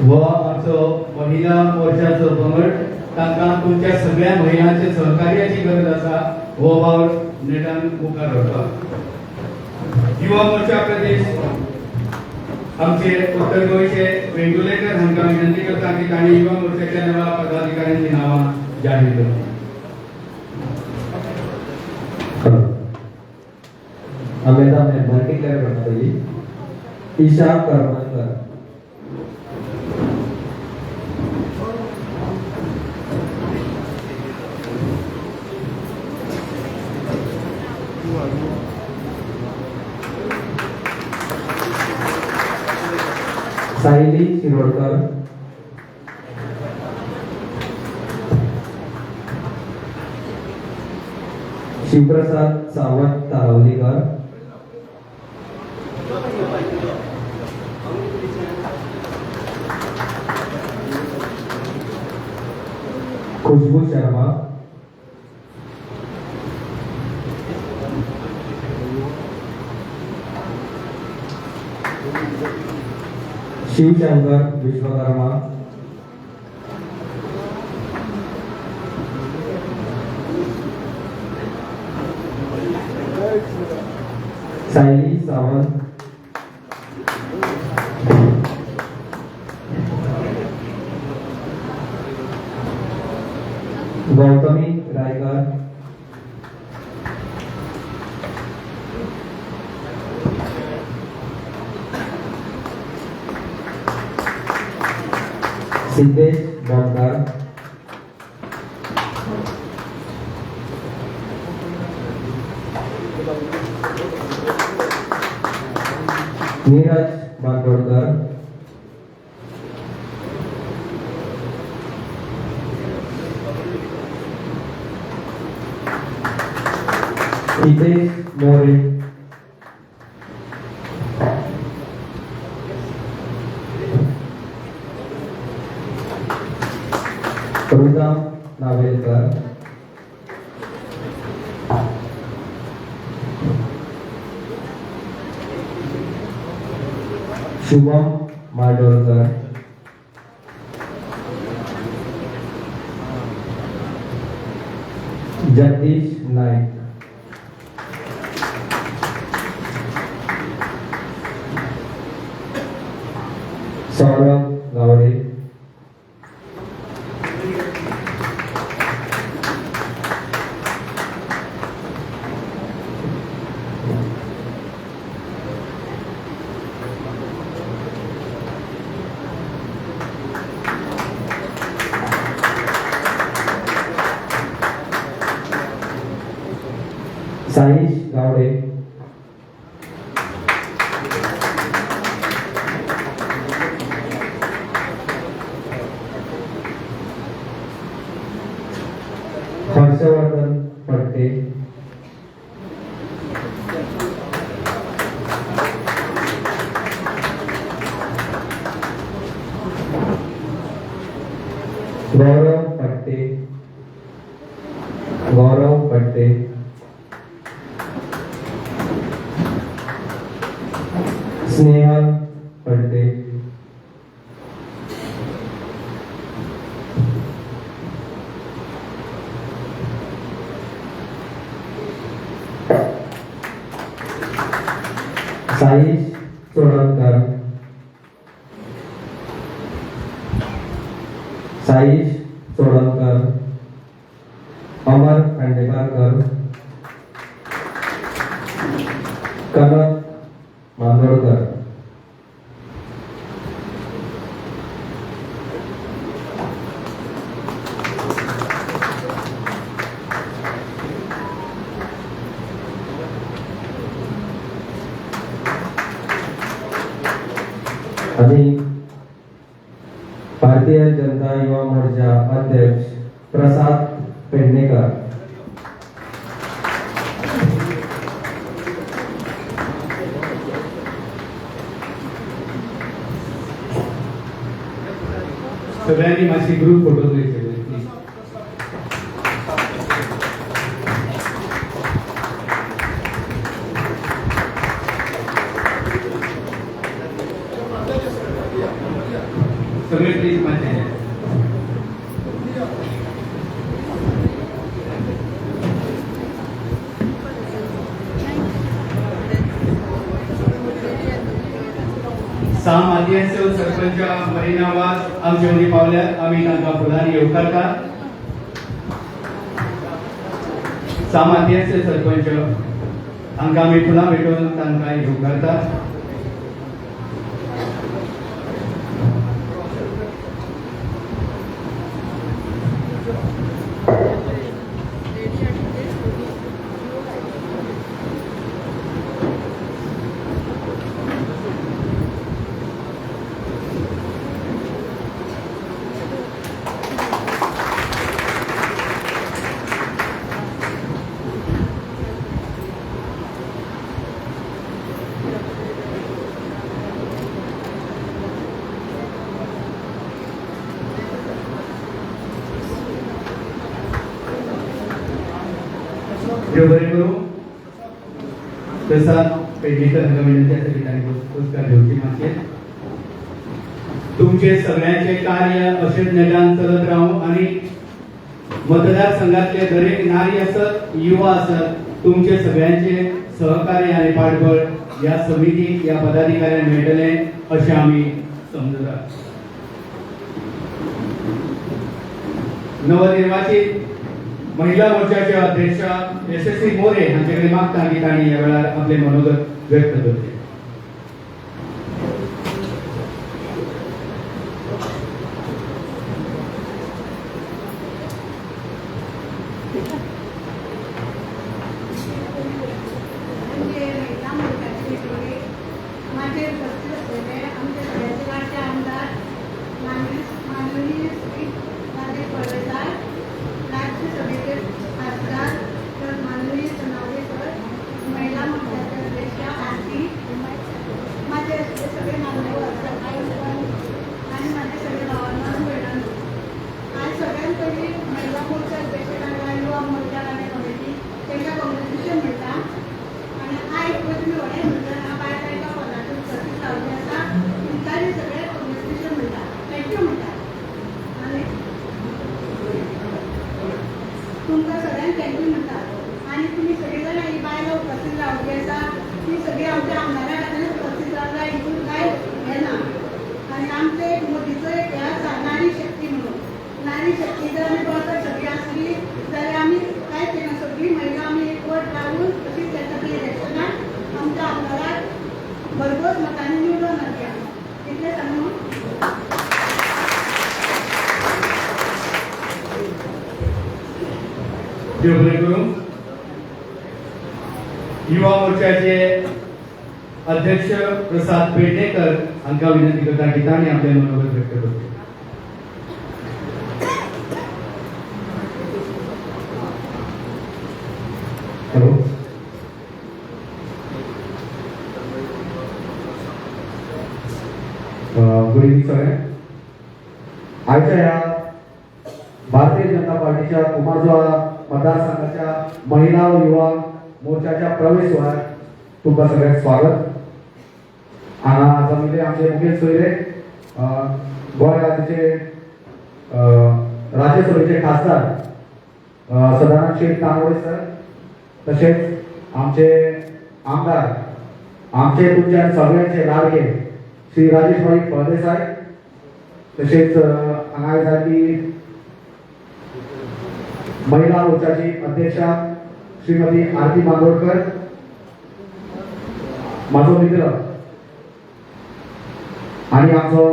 व आमचो महिला मोर्चाचो पंगड तांकां तुमच्या सगळ्या महिलांचे सहकार्याची गरज आसा हो वावर नेटान मुखार व्हरपाक. युवा मोर्चा प्रदेश आमचे उत्तर गोंयचे वेंगुर्लेकर हांकां विनंती करता की तांणी युवा मोर्चाच्या नव्या पदाधिकाऱ्यांची नांवां जाहीर करची. आम्ही आता मेंबर डिक्लेअर करणार पहिली ईशा करमणकर. सायली शिरोडकर. शिवप्रसाद सावंत तारवलीकर. खुशबू शर्मा. शिवशंकर विश्वकर्मा. सायली सावंत. गौतमी रायकर. सिद्धेश बोंडकर. नीरज बांदोडकर. हितेश मोरे. रुदाम नावेलकर. शुभम माडोळकर. जगदीश नाईक. सौरभ गावडे. साईश गावडे. हर्षवर्धन फडते. गौरव फडते. गौरव फडते. स्नेहल फडते. साईश चोडणकर, साईश चोडणकर, अमर खांडेपारकर, कनक मांदोळकर, आणि भारतीय जनता युवा मोर्चा अध्यक्ष प्रसाद पेडणेकर. सगळ्यांनी माझी ग्रुप फोटो घ्यायचे प्लीज. सगळे प्लीज माझे. साम आदिवासी सरपंच मरिनावास आमचे मदीं पावल्यात. आमी तांकां फुलांनी येवकारता. साम आदिवासी सरपंच हांकां आमी फुलां भेटून तांकां येवकारता. देव बरें करूं. प्रसाद पेडणेकर हांकां विनंती आसा की तांणी पुरस्कार घेवची मातशें. तुमचे सगळ्यांचे कार्य अशेंच नेटान चलत रावूं आणि मतदारसंघातले दरेक नारी आसत, युवा आसत, तुमचे सगळ्यांचे सहकार्य आणि पाठबळ या समितीक, या पदाधिकाऱ्यांक मेळटले अशें आमी समजतात. नवनिर्वाचित महिला मोर्चाचे अध्यक्ष यशस्वी मोरे हांचे कडेन मागता की तांणी ह्या वेळार आपले मनोगत व्यक्त करचे. तुमकां सगळ्यांक थँक्यू म्हणटा आनी तुमी सगळीं जाणां ही बायलां उपस्थित रावली आसा ती सगळीं आमच्या आमदारा खातीर उपस्थित रावला हितून कांय हें ना. आनी आमचो एक मोदीचो एक हें आसा नारी शक्ती म्हणून. नारी शक्ती जर आमी बळकट सगळीं आसली जाल्यार आमी कांयच येना. सगळीं महिला आमी एकवट रावून तशीच येतली इलेक्शनाक आमच्या आमदाराक भरघोस मतांनी निवडून हाडया. इतलें सांगून देव बरें करूं. युवा मोर्चाचे अध्यक्ष प्रसाद पेडणेकर हांकां विनंती करता की तांणी आपले मनोगत व्यक्त करचें. हॅलो. गुड इव्हनिंग सगळ्यांक. आयच्या ह्या भारतीय जनता पार्टीच्या कुमारजुवा मतदारसंघाच्या महिला व युवा मोर्चाच्या प्रवेश सोहळ्यात तुमकां सगळ्यांक स्वागत. हांगा जमिल्ले आमचे मुखेल सोयरे गोंय राज्याचे राज्यसभेचे खासदार सदानंद शेठ कानोडे सर, तसेच आमचे आमदार आमचे तुमच्या सगळ्यांचे लाडके श्री राजेशभाई फळदेसाय, तसेच हांगा आयज की महिला मोर्चाची अध्यक्षा श्रीमती आरती बांदोडकर, माझो मित्र आणि आमचो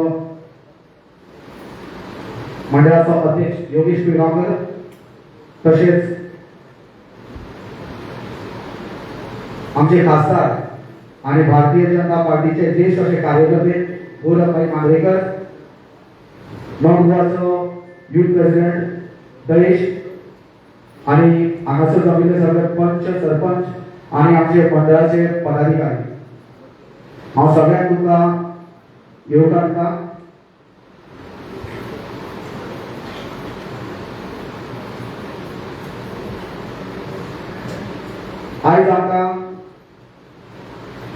मंडळाचो अध्यक्ष योगेश पिळगांवकर, तसेच आमचे खासदार आणि भारतीय जनता पार्टीचे ज्येष्ठ असे कार्यकर्ते गोरखभाई मांद्रेकर, नवगोवाचो युथ प्रेसिडेंट दयेश आणि हांगासर जमिल्ले सगळे पंच सरपंच आणि आमचे मंडळाचे पदाधिकारी, हांव सगळ्यांक तुमकां येवकार दिता. आयज आमकां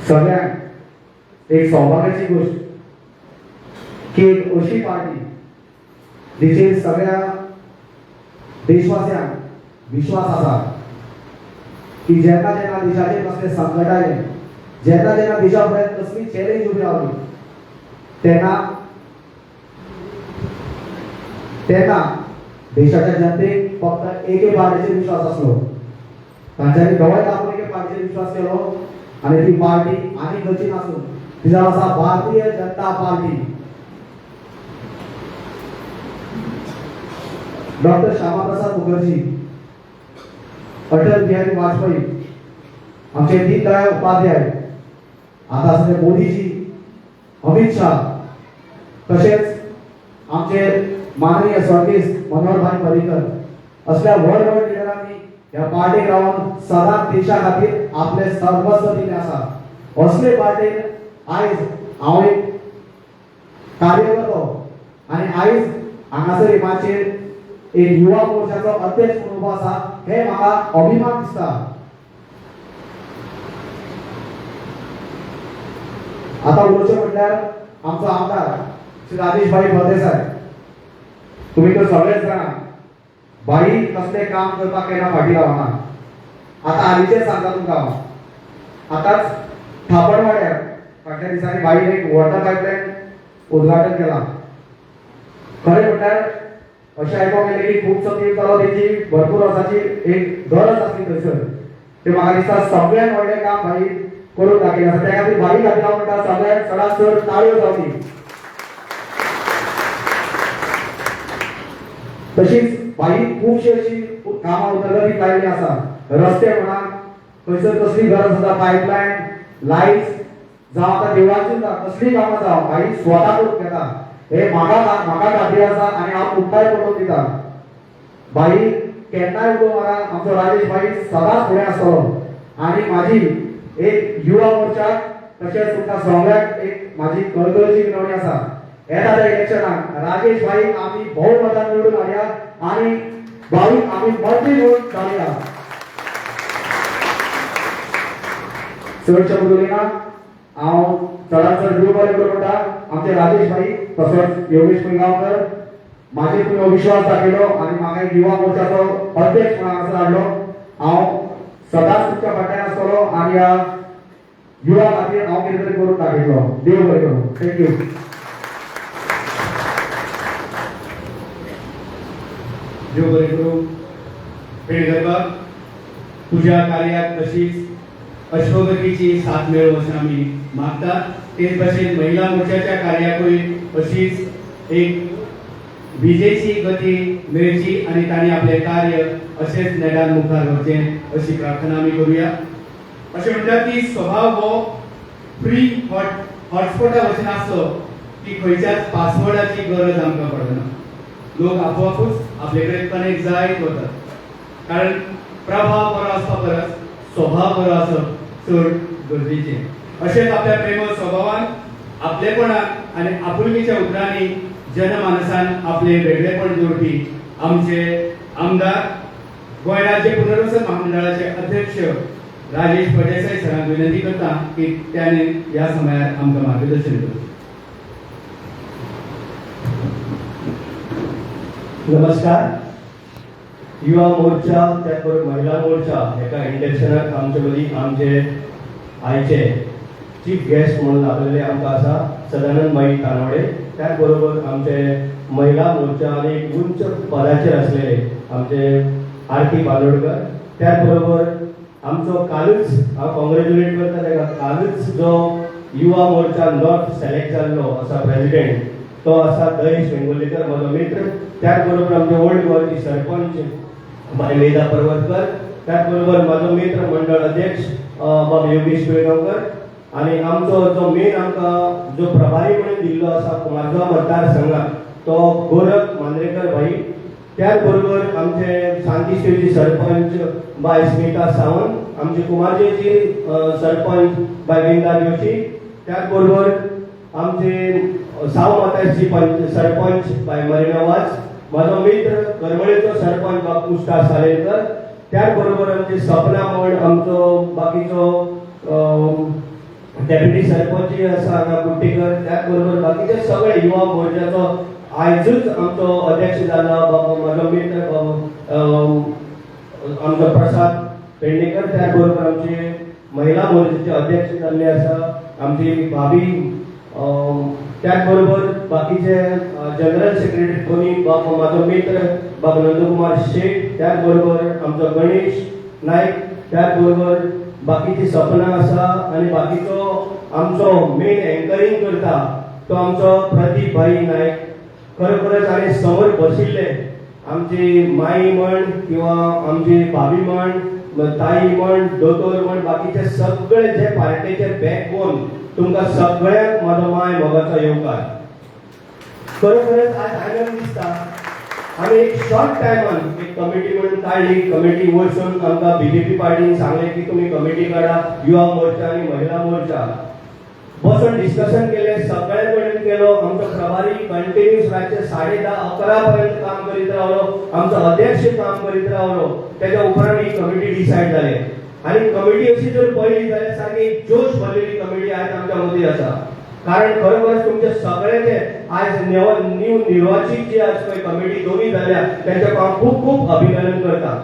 सगळ्यांक एक सौभाग्याची गोष्ट की एक अशी पार्टी जिचेर सगळ्या देशवासियांक विश्वास आसा की जेन्ना जेन्ना देशाचेर कसले संकट आयले, जेन्ना जेन्ना देशा फुडें कसली चॅलेंज उबी रावली, तेन्ना देशाच्या जनतेक फक्त एके पार्टीचेर विश्वास आसलो. तांच्यांनी दोळे दाखोवन एके पार्टीचेर विश्वास केलो आणि ती पार्टी आनी खंयची नासून तिचो आसा भारतीय जनता पार्टी. डॉक्टर श्यामाप्रसाद मुखर्जी, अटल बिहारी वाजपेयी, आमचे दीनदयाळ उपाध्याय, आता सगळे मोदीजी, अमित शाह, तसेच आमचे माननीय स्वर्गीय मनोहरभाई पर्रीकर असल्या व्हड व्हड लिडरांनी ह्या पार्टीक रावन सदांच देशा खातीर आपले सर्वस्व दिले आसा. असले पार्टीन आयज हांव एक कार्यकर्तो आणि आयज हांगासर हिमाचेर एक युवा मोर्चाचो अध्यक्ष म्हणून उबो आसा, हे म्हाका अभिमान दिसता. आता उलोवचें म्हटल्यार आमचो आमदार श्री राजेशभाई फळदेसाय. तुम्ही तर सगळेच जाणा बाई कसले काम करपाक केन्ना फाटी रावना. आता हालींचेच सांगता तुमकां हांव, आतांच थापणवाड्यार फाटल्या दिसांनी बाईन एक वॉटर पायपलायन उद्घाटन केलां. खरें म्हटल्यार अशें आयकोंक गेलें की खूब तेंप जालो तेची भरपूर वर्सांची एक गरज आसली थंयसर. ते म्हाका दिसता सगळ्यान व्हडलें काम बाई करून दाखयलें आसा. त्या खातीर बाई खातीर हांव म्हणटा सगळ्यान चडांत चड ताळयो जावची. तशीच बाई खुबशी अशी कामां उदरगतीक लायिल्ली आसा. रस्ते म्हणा, खंयसर कसली गरज आसा, पायपलायन, लायट्स जावं आतां देवळाची कसली कामां जावं, बाई स्वता करून घेता. हे म्हाका खातीर आसा आणि हांव मुखार पडोवन दिता. बाई केन्नाय उडो मारा, आमचो राजेश बाई सदांच फुडें आसतलो. आणि माझी एक युवा मोर्चा तशेंच तुमकां सगळ्यांक एक माझी कळकळीची विनवणी आसा, येता त्या इलेक्शनाक राजेश भाई आम्ही बहुमतान निवडून हाडया आणि भाईक आम्ही मंत्री निवडून घालया. चडशें उलयना, हांव चडांत चड देव बरें करूं म्हणटा आमचे राजेश भाई तसोच योगेश पिळगांवकर. माझे तुवें विश्वास दाखयलो आणि म्हाका एक युवा मोर्चाचो अध्यक्ष म्हणून हांगासर हाडलो. हांव सदांच तुमच्या फाटल्यान आसतलो आणि ह्या युवा खातीर हांव कितें तरी करून दाखयतलो. देव बरें करूं. थँक्यू. देव बरें करूं. पेडणेकर तुझ्या कार्याक तशीच अश्वगतीची साथ मेळो अशें आमी मागतात. तेच भशेन महिला मोर्चाच्या कार्याकूय अशीच एक विजेची गती मेळची आणि तांणी आपले कार्य अशेंच नेटान मुखार व्हरचें अशी प्रार्थना आमी करूया. अशें म्हणटात की स्वभाव हो फ्री हॉटस्पॉटा भशेन आसलो की खंयच्याच पासवर्डाची गरज आमकां पडना. लोक आपोआपूच आपले कडेन कनेक्ट जायत वतात. कारण प्रभाव बरो आसपा परस स्वभाव बरो आसप चड गरजेचें. अशेंच आपल्या प्रेमळ स्वभावान, आपलेपणान आनी आपुलकीच्या उतरांनी जनमानसान आपले वेगळेपण जोडपी आमचे आमदार गोंय राज्य पुनर्वसन महामंडळाचे अध्यक्ष राजेश फळदेसाय सरांक विनंती करता की त्याने ह्या समयार आमकां मार्गदर्शन करचें. नमस्कार. युवा मोर्चा त्याचबरोबर महिला मोर्चा एका इंडक्शनाक आमचे मदीं आमचे आयचे चीफ गेस्ट म्हणून लाभलेले आमकां आसा सदानंद माई तानवडे, त्याच बरोबर आमचे महिला मोर्चा आणि एक उंच पदाचेर असलेले आमचे आरती बांदोडकर, त्याच बरोबर आमचो कालूच हांव कॉंग्रेच्युलेट करता ताका, कालूच जो युवा मोर्चा नॉर्थ सिलेक्ट जाल्लो आसा प्रेसिडेंट तो आसा दयेश वेंगुर्लेकर म्हजो मित्र, त्याच बरोबर आमचे ओल्ड गोवाची सरपंच बाय वेदा पर्वतकर, त्याच बरोबर म्हजो मित्र मंडळ अध्यक्ष बाब योगेश वेळगांवकर, आणि आमचो जो मेन आमकां जो प्रभारी म्हणून दिल्लो आसा कुमारगांव मतदारसंघात तो गोरख मांद्रेकर भाई, त्याच बरोबर आमचे शांतीश्वेची सरपंच बाय स्मिता सावंत, आमचे कुमारजेची सरपंच बाय विंदा जोशी, त्याच बरोबर आमचे साव माताची सरपंच बाय मरिना वाज, माझो मित्र करमळेचो सरपंच बाब पुष्टा सालेकर, त्याच बरोबर आमचे सपना म्हण आमचो बाकीचो डेप्युटी सरपंच आसा हांगा कुट्टेकर, त्याच बरोबर बाकीचे सगळे युवा मोर्चाचो आयजूच आमचो अध्यक्ष जाला म्हजो मित्र आमचो प्रसाद पेडणेकर, त्याच बरोबर आमचे महिला मोर्चाचे अध्यक्ष जाल्ले आसा आमची भाभी, त्याच बरोबर बाकीचे जनरल सेक्रेटरी कोणी बाब म्हजो मित्र बाब नंदकुमार शेख, त्याच बरोबर आमचो गणेश नायक, त्याच बरोबर बाकीची सपना आसा, आणि बाकीचो आमचो मेन एंकरिंग करता तो आमचो प्रदीप भाई नायक. खरोखरच आनी समोर बशिल्ले आमची माई म्हण किंवा आमची भाभी म्हण, ताई म्हण, दोतोर म्हण, बाकीचे सगळे जे पार्टीचे बॅकबोन तुमकां सगळ्यांक म्हजो माय मोगाचो येवकार. खरोखरच आज आनंद दिसता आमी एक शॉर्ट टायमान एक कमिटी म्हणून काढली. कमिटी वचून आमकां बीजेपी पार्टीन सांगले की तुम्ही कमिटी काढा, युवा मोर्चा आणि महिला मोर्चा. बसून डिस्कशन केले, सगळे कडेन केलो. आमचो प्रभारी कंटिन्यूस रातचे 10:30-11 पर्यंत काम करीत रावलो, आमचो अध्यक्ष काम करीत रावलो. त्याच्या उपरांत ही कमिटी डिसायड जाली, आणि कमिटी अशी जर पळयली जाल्यार सारकी जोश भरलेली कमिटी आज आमच्या मदीं आसा. कारण खरोखरच तुमचे सगळ्यांचे आज न्यू निर्वाचित जी आज पळय कमिटी दोन्ही जाल्या त्यांचे हांव खूप खूप अभिनंदन करता.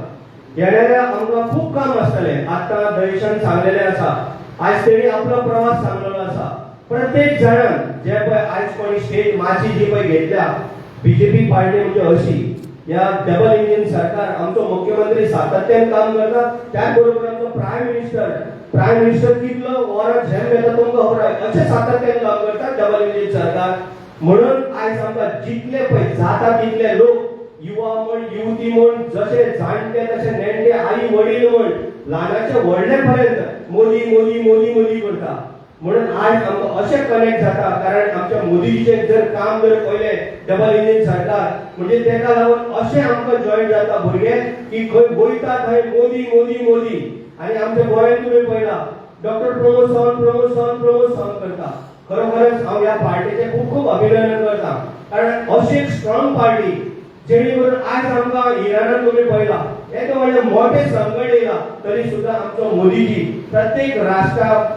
येणाऱ्या आमकां खूप काम आसतले. आता दयेशान सांगलेले आसा, आज तेणी आपलो प्रवास सांगलेलो आसा. प्रत्येक जाणान जे पळय आज कोणी स्टेट माची जी पळय घेतल्या बीजेपी पार्टी म्हणजे अशी, या डबल इंजिन सरकार आमचो मुख्यमंत्री सातत्यान काम करता. त्याच बरोबर आमचो प्रायम मिनिस्टर कितलो वरां झेम घेता तुमकां खबर आसा, अशें सातत्यान काम करता डबल इंजिन सरकार. म्हणून आज आमकां जितले पळय जाता तितले लोक, युवा म्हण, युवती म्हण, जसे जाणटे तसे नेणटे, आई वडील म्हण, ल्हानाचे व्हडले पर्यंत मोदी मोदी मोदी मोदी करता. म्हणून आज आमकां अशें कनेक्ट जाता, कारण आमच्या मोदीचें जर काम जर पळयलें डबल इंजिन सरकार म्हणजे तेका लागून अशें आमकां जॉयन जाता भुरगे की खंय वयता थंय मोदी मोदी मोदी. आणि आमच्या गोंयांत तुमी पळयला डॉक्टर प्रमोद सावंत करता. खरोखरच हांव ह्या पार्टीचे खूप खूप अभिनंदन करता, कारण अशी एक स्ट्रॉंग पार्टी जेणे करून आज आमकां इराणात तुमी पळयला येदे व्हडले मोठे संकट येयला तरी सुद्धा आमचो मोदीजी प्रत्येक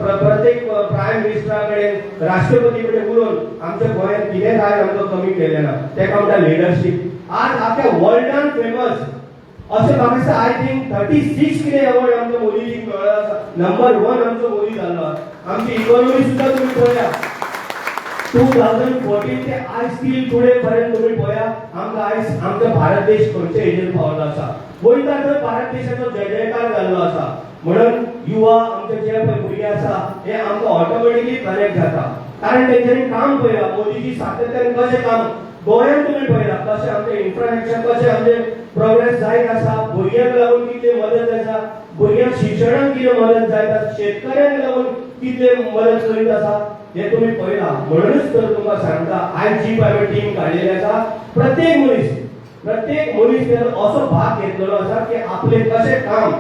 प्रत्येक प्रायम मिनिस्टरा कडेन, राष्ट्रपती कडेन उलोवन आमच्या गोंयांत कितें काय आमकां कमी केलें ना. तेका म्हणटा लिडरशीप. आज आख्या वर्ल्डान फेमस अशें म्हाका दिसता आय थिंक 36 कितें अवॉर्ड आमच्या मोदीजीक मेळ्ळो आसा. नंबर 1 आमचो मोदी जाल्लो आसा. आमची इकॉनॉमी सुद्धा तुमी पळया 2014 ते आज स्टील टुडे पर्यंत तुम्ही पळया आमकां आज आमचो भारत देश खंयच्या हेजेर पावलो आसा. वयता थंय भारत देशाचो जय जयकार जाल्लो आसा. म्हणून युवा आमचे जे पळय भुरगे आसा हे आमकां ऑटोमॅटिकली कनेक्ट जाता, कारण तेंच्यांनी काम पळयलां. मोदीजी सातत्यान कशें काम गोंयांत तुमी पळयलां, कशें आमचें इन्फ्रास्ट्रक्चर कशें आमचें प्रोग्रेस जायत आसा, भुरग्यांक लागून कितले मदत आसा, भुरग्यांक शिक्षणाक कितें मदत जायत आसा, शेतकऱ्यांक लागून कितले मदत करीत आसा हे तुम्ही पळयलां. म्हणूनच तर तुमकां सांगता आज जी पळय टीम काडिल्ली आसा प्रत्येक मनीस असो भाग घेतलेलो आसा की आपले कशें काम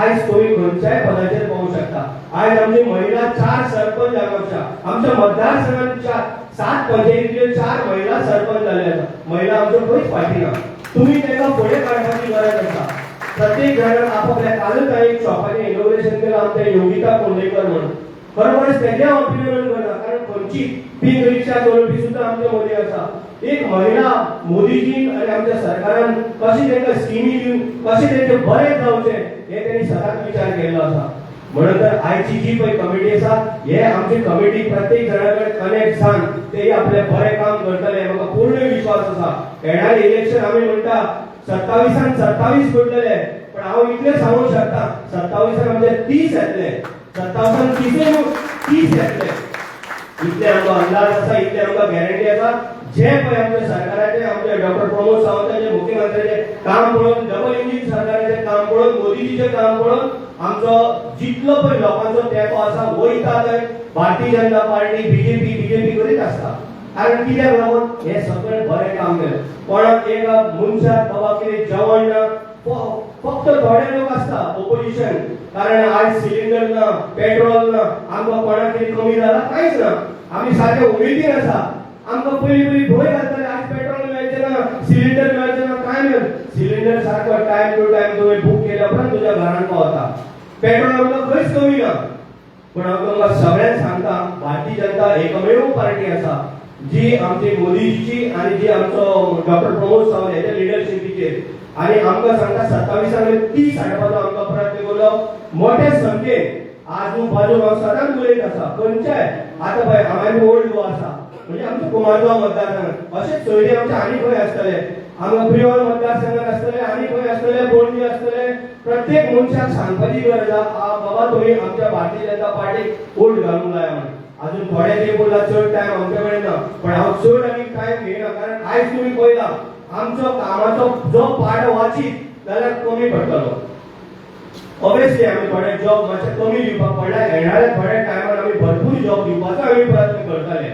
आज तुम्ही खंयच्याय पदाचेर पावूंक शकता. आज आमची महिला 4 सरपंच जाल्लो आसा. आमच्या मतदारसंघात 7 पंचायतींतल्यो 4 महिला सरपंच जाल्ले आसा. महिला आमच्यो खंयच फाटी ना. तुम्ही ताका फुडें काडपाची गरज आसा. प्रत्येक जाणान आपापल्या कालच एक शॉपाचें इनॉग्रेशन केलां आमच्या योगिता कोंडेकर म्हणून. खरोखरच तेजें हांव अभिनंदन करता, कारण खंयची पिंक रिक्षा चलोवपी सुद्दां आमचे मोदी आसा. एक महिला मोदीजी आनी आमच्या सरकारान कशी तांकां स्किमी दिवन कशें तांचें बरें जावचें हे तेणी सदांच विचार केल्लो आसा. म्हणून तर आयची जी पळय कमिटी आसा हे आमची कमिटी प्रत्येक जणाकडे कनेक्ट जावन ते आपले बरे काम करतले म्हाका पूर्ण विश्वास आसा. येणारे इलेक्शन आमी म्हणटा 27 27 पडटले पण हांव इतलें सांगूंक शकता 27 आमचे 30 येतले 27 30 येतले इतले आमकां अंदाज आसा इतले आमकां गॅरंटी आसा. जे पळय आमच्या सरकाराचे आमचे डॉक्टर प्रमोद सावंताचे मुख्यमंत्र्याचे काम पळोवन डबल इंजिन सरकाराचे काम पळोवन मोदीजीचे काम पळोवन आमचो जितलो पळय लोकांचो तेंको आसा वयता थंय भारतीय जनता पार्टी बीजेपी करीत आसता. कारण कित्याक लागून हे सगळें बरें काम केलें. कोणाक एक मनशाक बाबा कितें जेवण ना फक्त थोडे लोक आसता ऑपोजिशन कारण आज सिलिंडर ना पेट्रोल ना आमकां कोणाक कितें कमी जाला कांयच ना. आमी सारके उमेदीन आसा. आमकां पयलीं भंय घालताले आज पेट्रोल मेळचें ना सिलिंडर मेळचें ना कांय मेळ सिलिंडर सारको टायम टू टायम तुवें बूक केल्या उपरांत तुज्या घरांत पावता. पेट्रोल आमकां खंयच कमी ना. पण हांव तुमकां सगळ्यांक सांगता भारतीय जनता एकमेव पार्टी आसा जी आमची मोदीजीची आणि जी आमचो डॉक्टर प्रमोद सावंत हेच्या लिडरशिपीचेर आणि आमकां सांगता 27 30 हाडपाचो आमकां प्रयत्न केलो मोठे संख्येन आजू बाजू हांव सदांच उलयत आसा. खंयच्याय आतां पळय आमी ओल्ड गोवा आसा म्हणजे आमच्या कुमारगांव मतदारसंघात अशेंच सोयरे आमचे आनी खंय आसतले हांगा प्रिवल मतदारसंघात आसतले आनी खंय आसतले पणजी आसतले. प्रत्येक मनशाक सांगपाची गरज आसा बाबा तुमी आमच्या भारतीय जनता पार्टीक वोट घालूंक जाय म्हणून. अजून थोडे ते बोलला चड टायम आमचे कडेन ना पण हांव चड आनी टायम घेयना कारण आयज तुमी पळयला आमचो कामाचो जो पार्ट वाचीत जाल्यार कमी पडटलो. ऑब्वियसली आमी थोडे जॉब मातशे कमी दिवपाक पडला. येणाऱ्या थोड्या टायमार आमी भरपूर जॉब दिवपाचो आमी प्रयत्न करतले.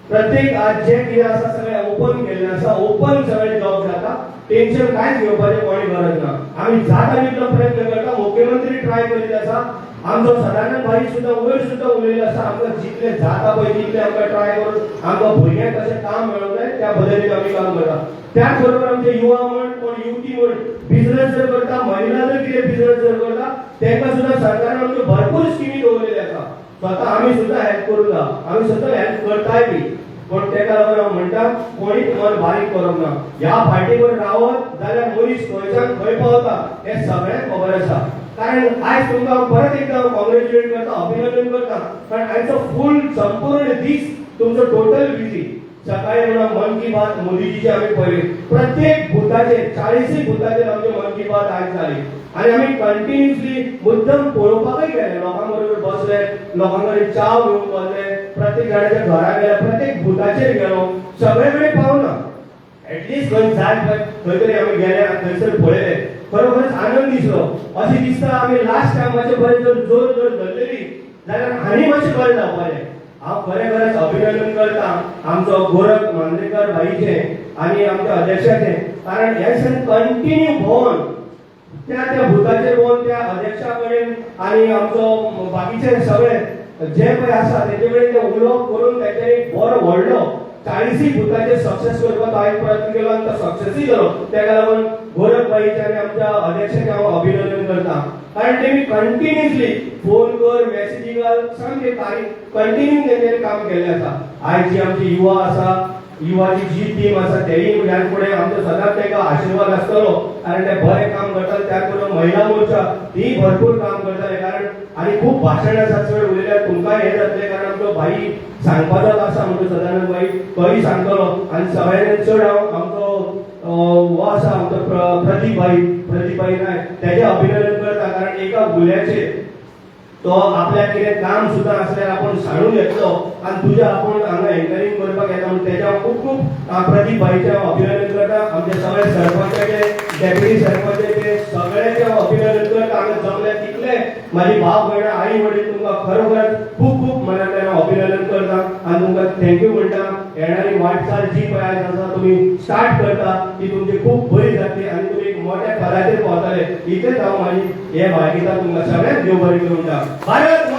प्रत्येक आज जे कितें आसा सगळें ओपन केल्लें आसा ओपन सगळे जॉब जाता. टेन्शन कांयच घेवपाचें कोणी गरज ना. आमी जाता तितलो प्रयत्न करता. मुख्यमंत्री ट्राय करीत आसा. आमचो सदानंद भाई सुद्दां वयर सुद्दां उलयल्लो आसा आमकां जितले जाता पळय तितले आमकां ट्राय करून आमकां भुरग्यांक कशें काम मेळोंक जाय त्या पद्दतीन आमी काम करता. त्याच बरोबर आमचे युवा म्हण कोण युवती म्हण बिझनेस जर करता महिला जर कितें बिझनेस जर करता तांकां सुद्दां सरकारान आमच्यो भरपूर स्किमी दवरलेल्यो आसा. स्वता आमी सुद्दां हेल्प करूंक ना आमी सुद्दां हेल्प करताय बी पण तेका लागून हांव म्हणटा कोणीच मन बारीक करप ना. ह्या फाटीवर रावत जाल्यार मनीस खंयच्यान खंय पावता हें सगळ्यांक खबर आसा. कारण आयज तुमकां हांव परत एकदां कॉंग्रॅच्युलेट करता अभिनंदन करता कारण आयचो फूल संपूर्ण दीस तुमचो टोटल बिजी. सकाळी म्हणून मन की बात मोदीजीची आमी पळयली प्रत्येक बुथाचेर 40 बुथाचेर आमची मन की बात आयज जाली आणि आमी कंटिन्युअसली मुद्दम पळोवपाकय गेले लोकां बरोबर बसले लोकां कडेन च्या घेवन बसले प्रत्येक जाणाच्या घरा गेले प्रत्येक बुथाचेर गेलो सगळे कडेन पावना एटलिस्ट खंय जाय खंय तरी आमी गेले आनी थंयसर पळयले खरोखरच आनंद दिसलो. अशें दिसता आमी लास्ट टायम मातशें बरें जर जोर धरलेली जाल्यार आनी मातशें बरें जावपाचें. हांव खरेखरच अभिनंदन करता आमचो गोरख मांद्रेकर भाईचे आणि आमच्या अध्यक्षाचे कारण हे कंटिन्यू भोवन त्या भुताचेर भोवन त्या अध्यक्षा कडेन आणि आमचो बाकीचे सगळे जे पळय आसा तेजे कडेन ते उलोवप करून तेचेर एक बरो व्हडलो 40 भुताचेर सक्सेस करपाचो हांवें प्रयत्न केलो आनी तो सक्सेसय जालो. तेका लागून गोरख भाईचे आनी आमच्या अध्यक्षाचे हांव अभिनंदन करता कारण तेमी कंटिन्युअसली फोन कर मेसेजी घाल सामके कंटिन्यू तेंच्यांनी काम केल्लें आसा. आयज जी आमची युवा आसा युवाची जी टीम आसा तेय ह्या फुडें आमचो सदांच ताका आशिर्वाद आसतलो कारण ते बरें काम करतात. त्याच बरोबर महिला मोर्चा ती भरपूर काम करताले कारण आनी खूब भाशण आसा चड उलयल्यार तुमकां हें जातलें कारण आमचो भाई सांगपाचोच आसा म्हणून सदानंद भाई तोय सांगतलो आनी सगळ्यांनी चड हांव आमचो हो आसा आमचो प्रदीप भाई नायक तेजें अभिनंदन करता कारण एका भुल्याचेर तो आपल्याक कितें काम सुद्दां आसल्यार आपूण सांडून घेतलो आनी तुजें आपूण हांगा एन्करेज करपाक येता म्हणून तेच्या खूब प्रदीप भाईचें हांव अभिनंदन करता. आमचे सगळे सरपंचाचे डेप्युटी सरपंचाचे सगळ्यांचे हांव अभिनंदन करता. हांगा जमले तितले म्हाजी भाव भयणां आई वडील तुमकां खरोखर खूब मनांतल्यान हांव अभिनंदन करता आनी तुमकां थँक्यू म्हणटा. येणारी वाटचाल जी पळय आयज आसा तुमी स्टार्ट करता ती तुमची खूब बरी जातली आनी तुमी एक मोठ्या पदाचेर पावतले इतलेंच हांव म्हाजी हे भायगिता तुमकां सगळ्यांक देव बरें करूं म्हणटा. भारत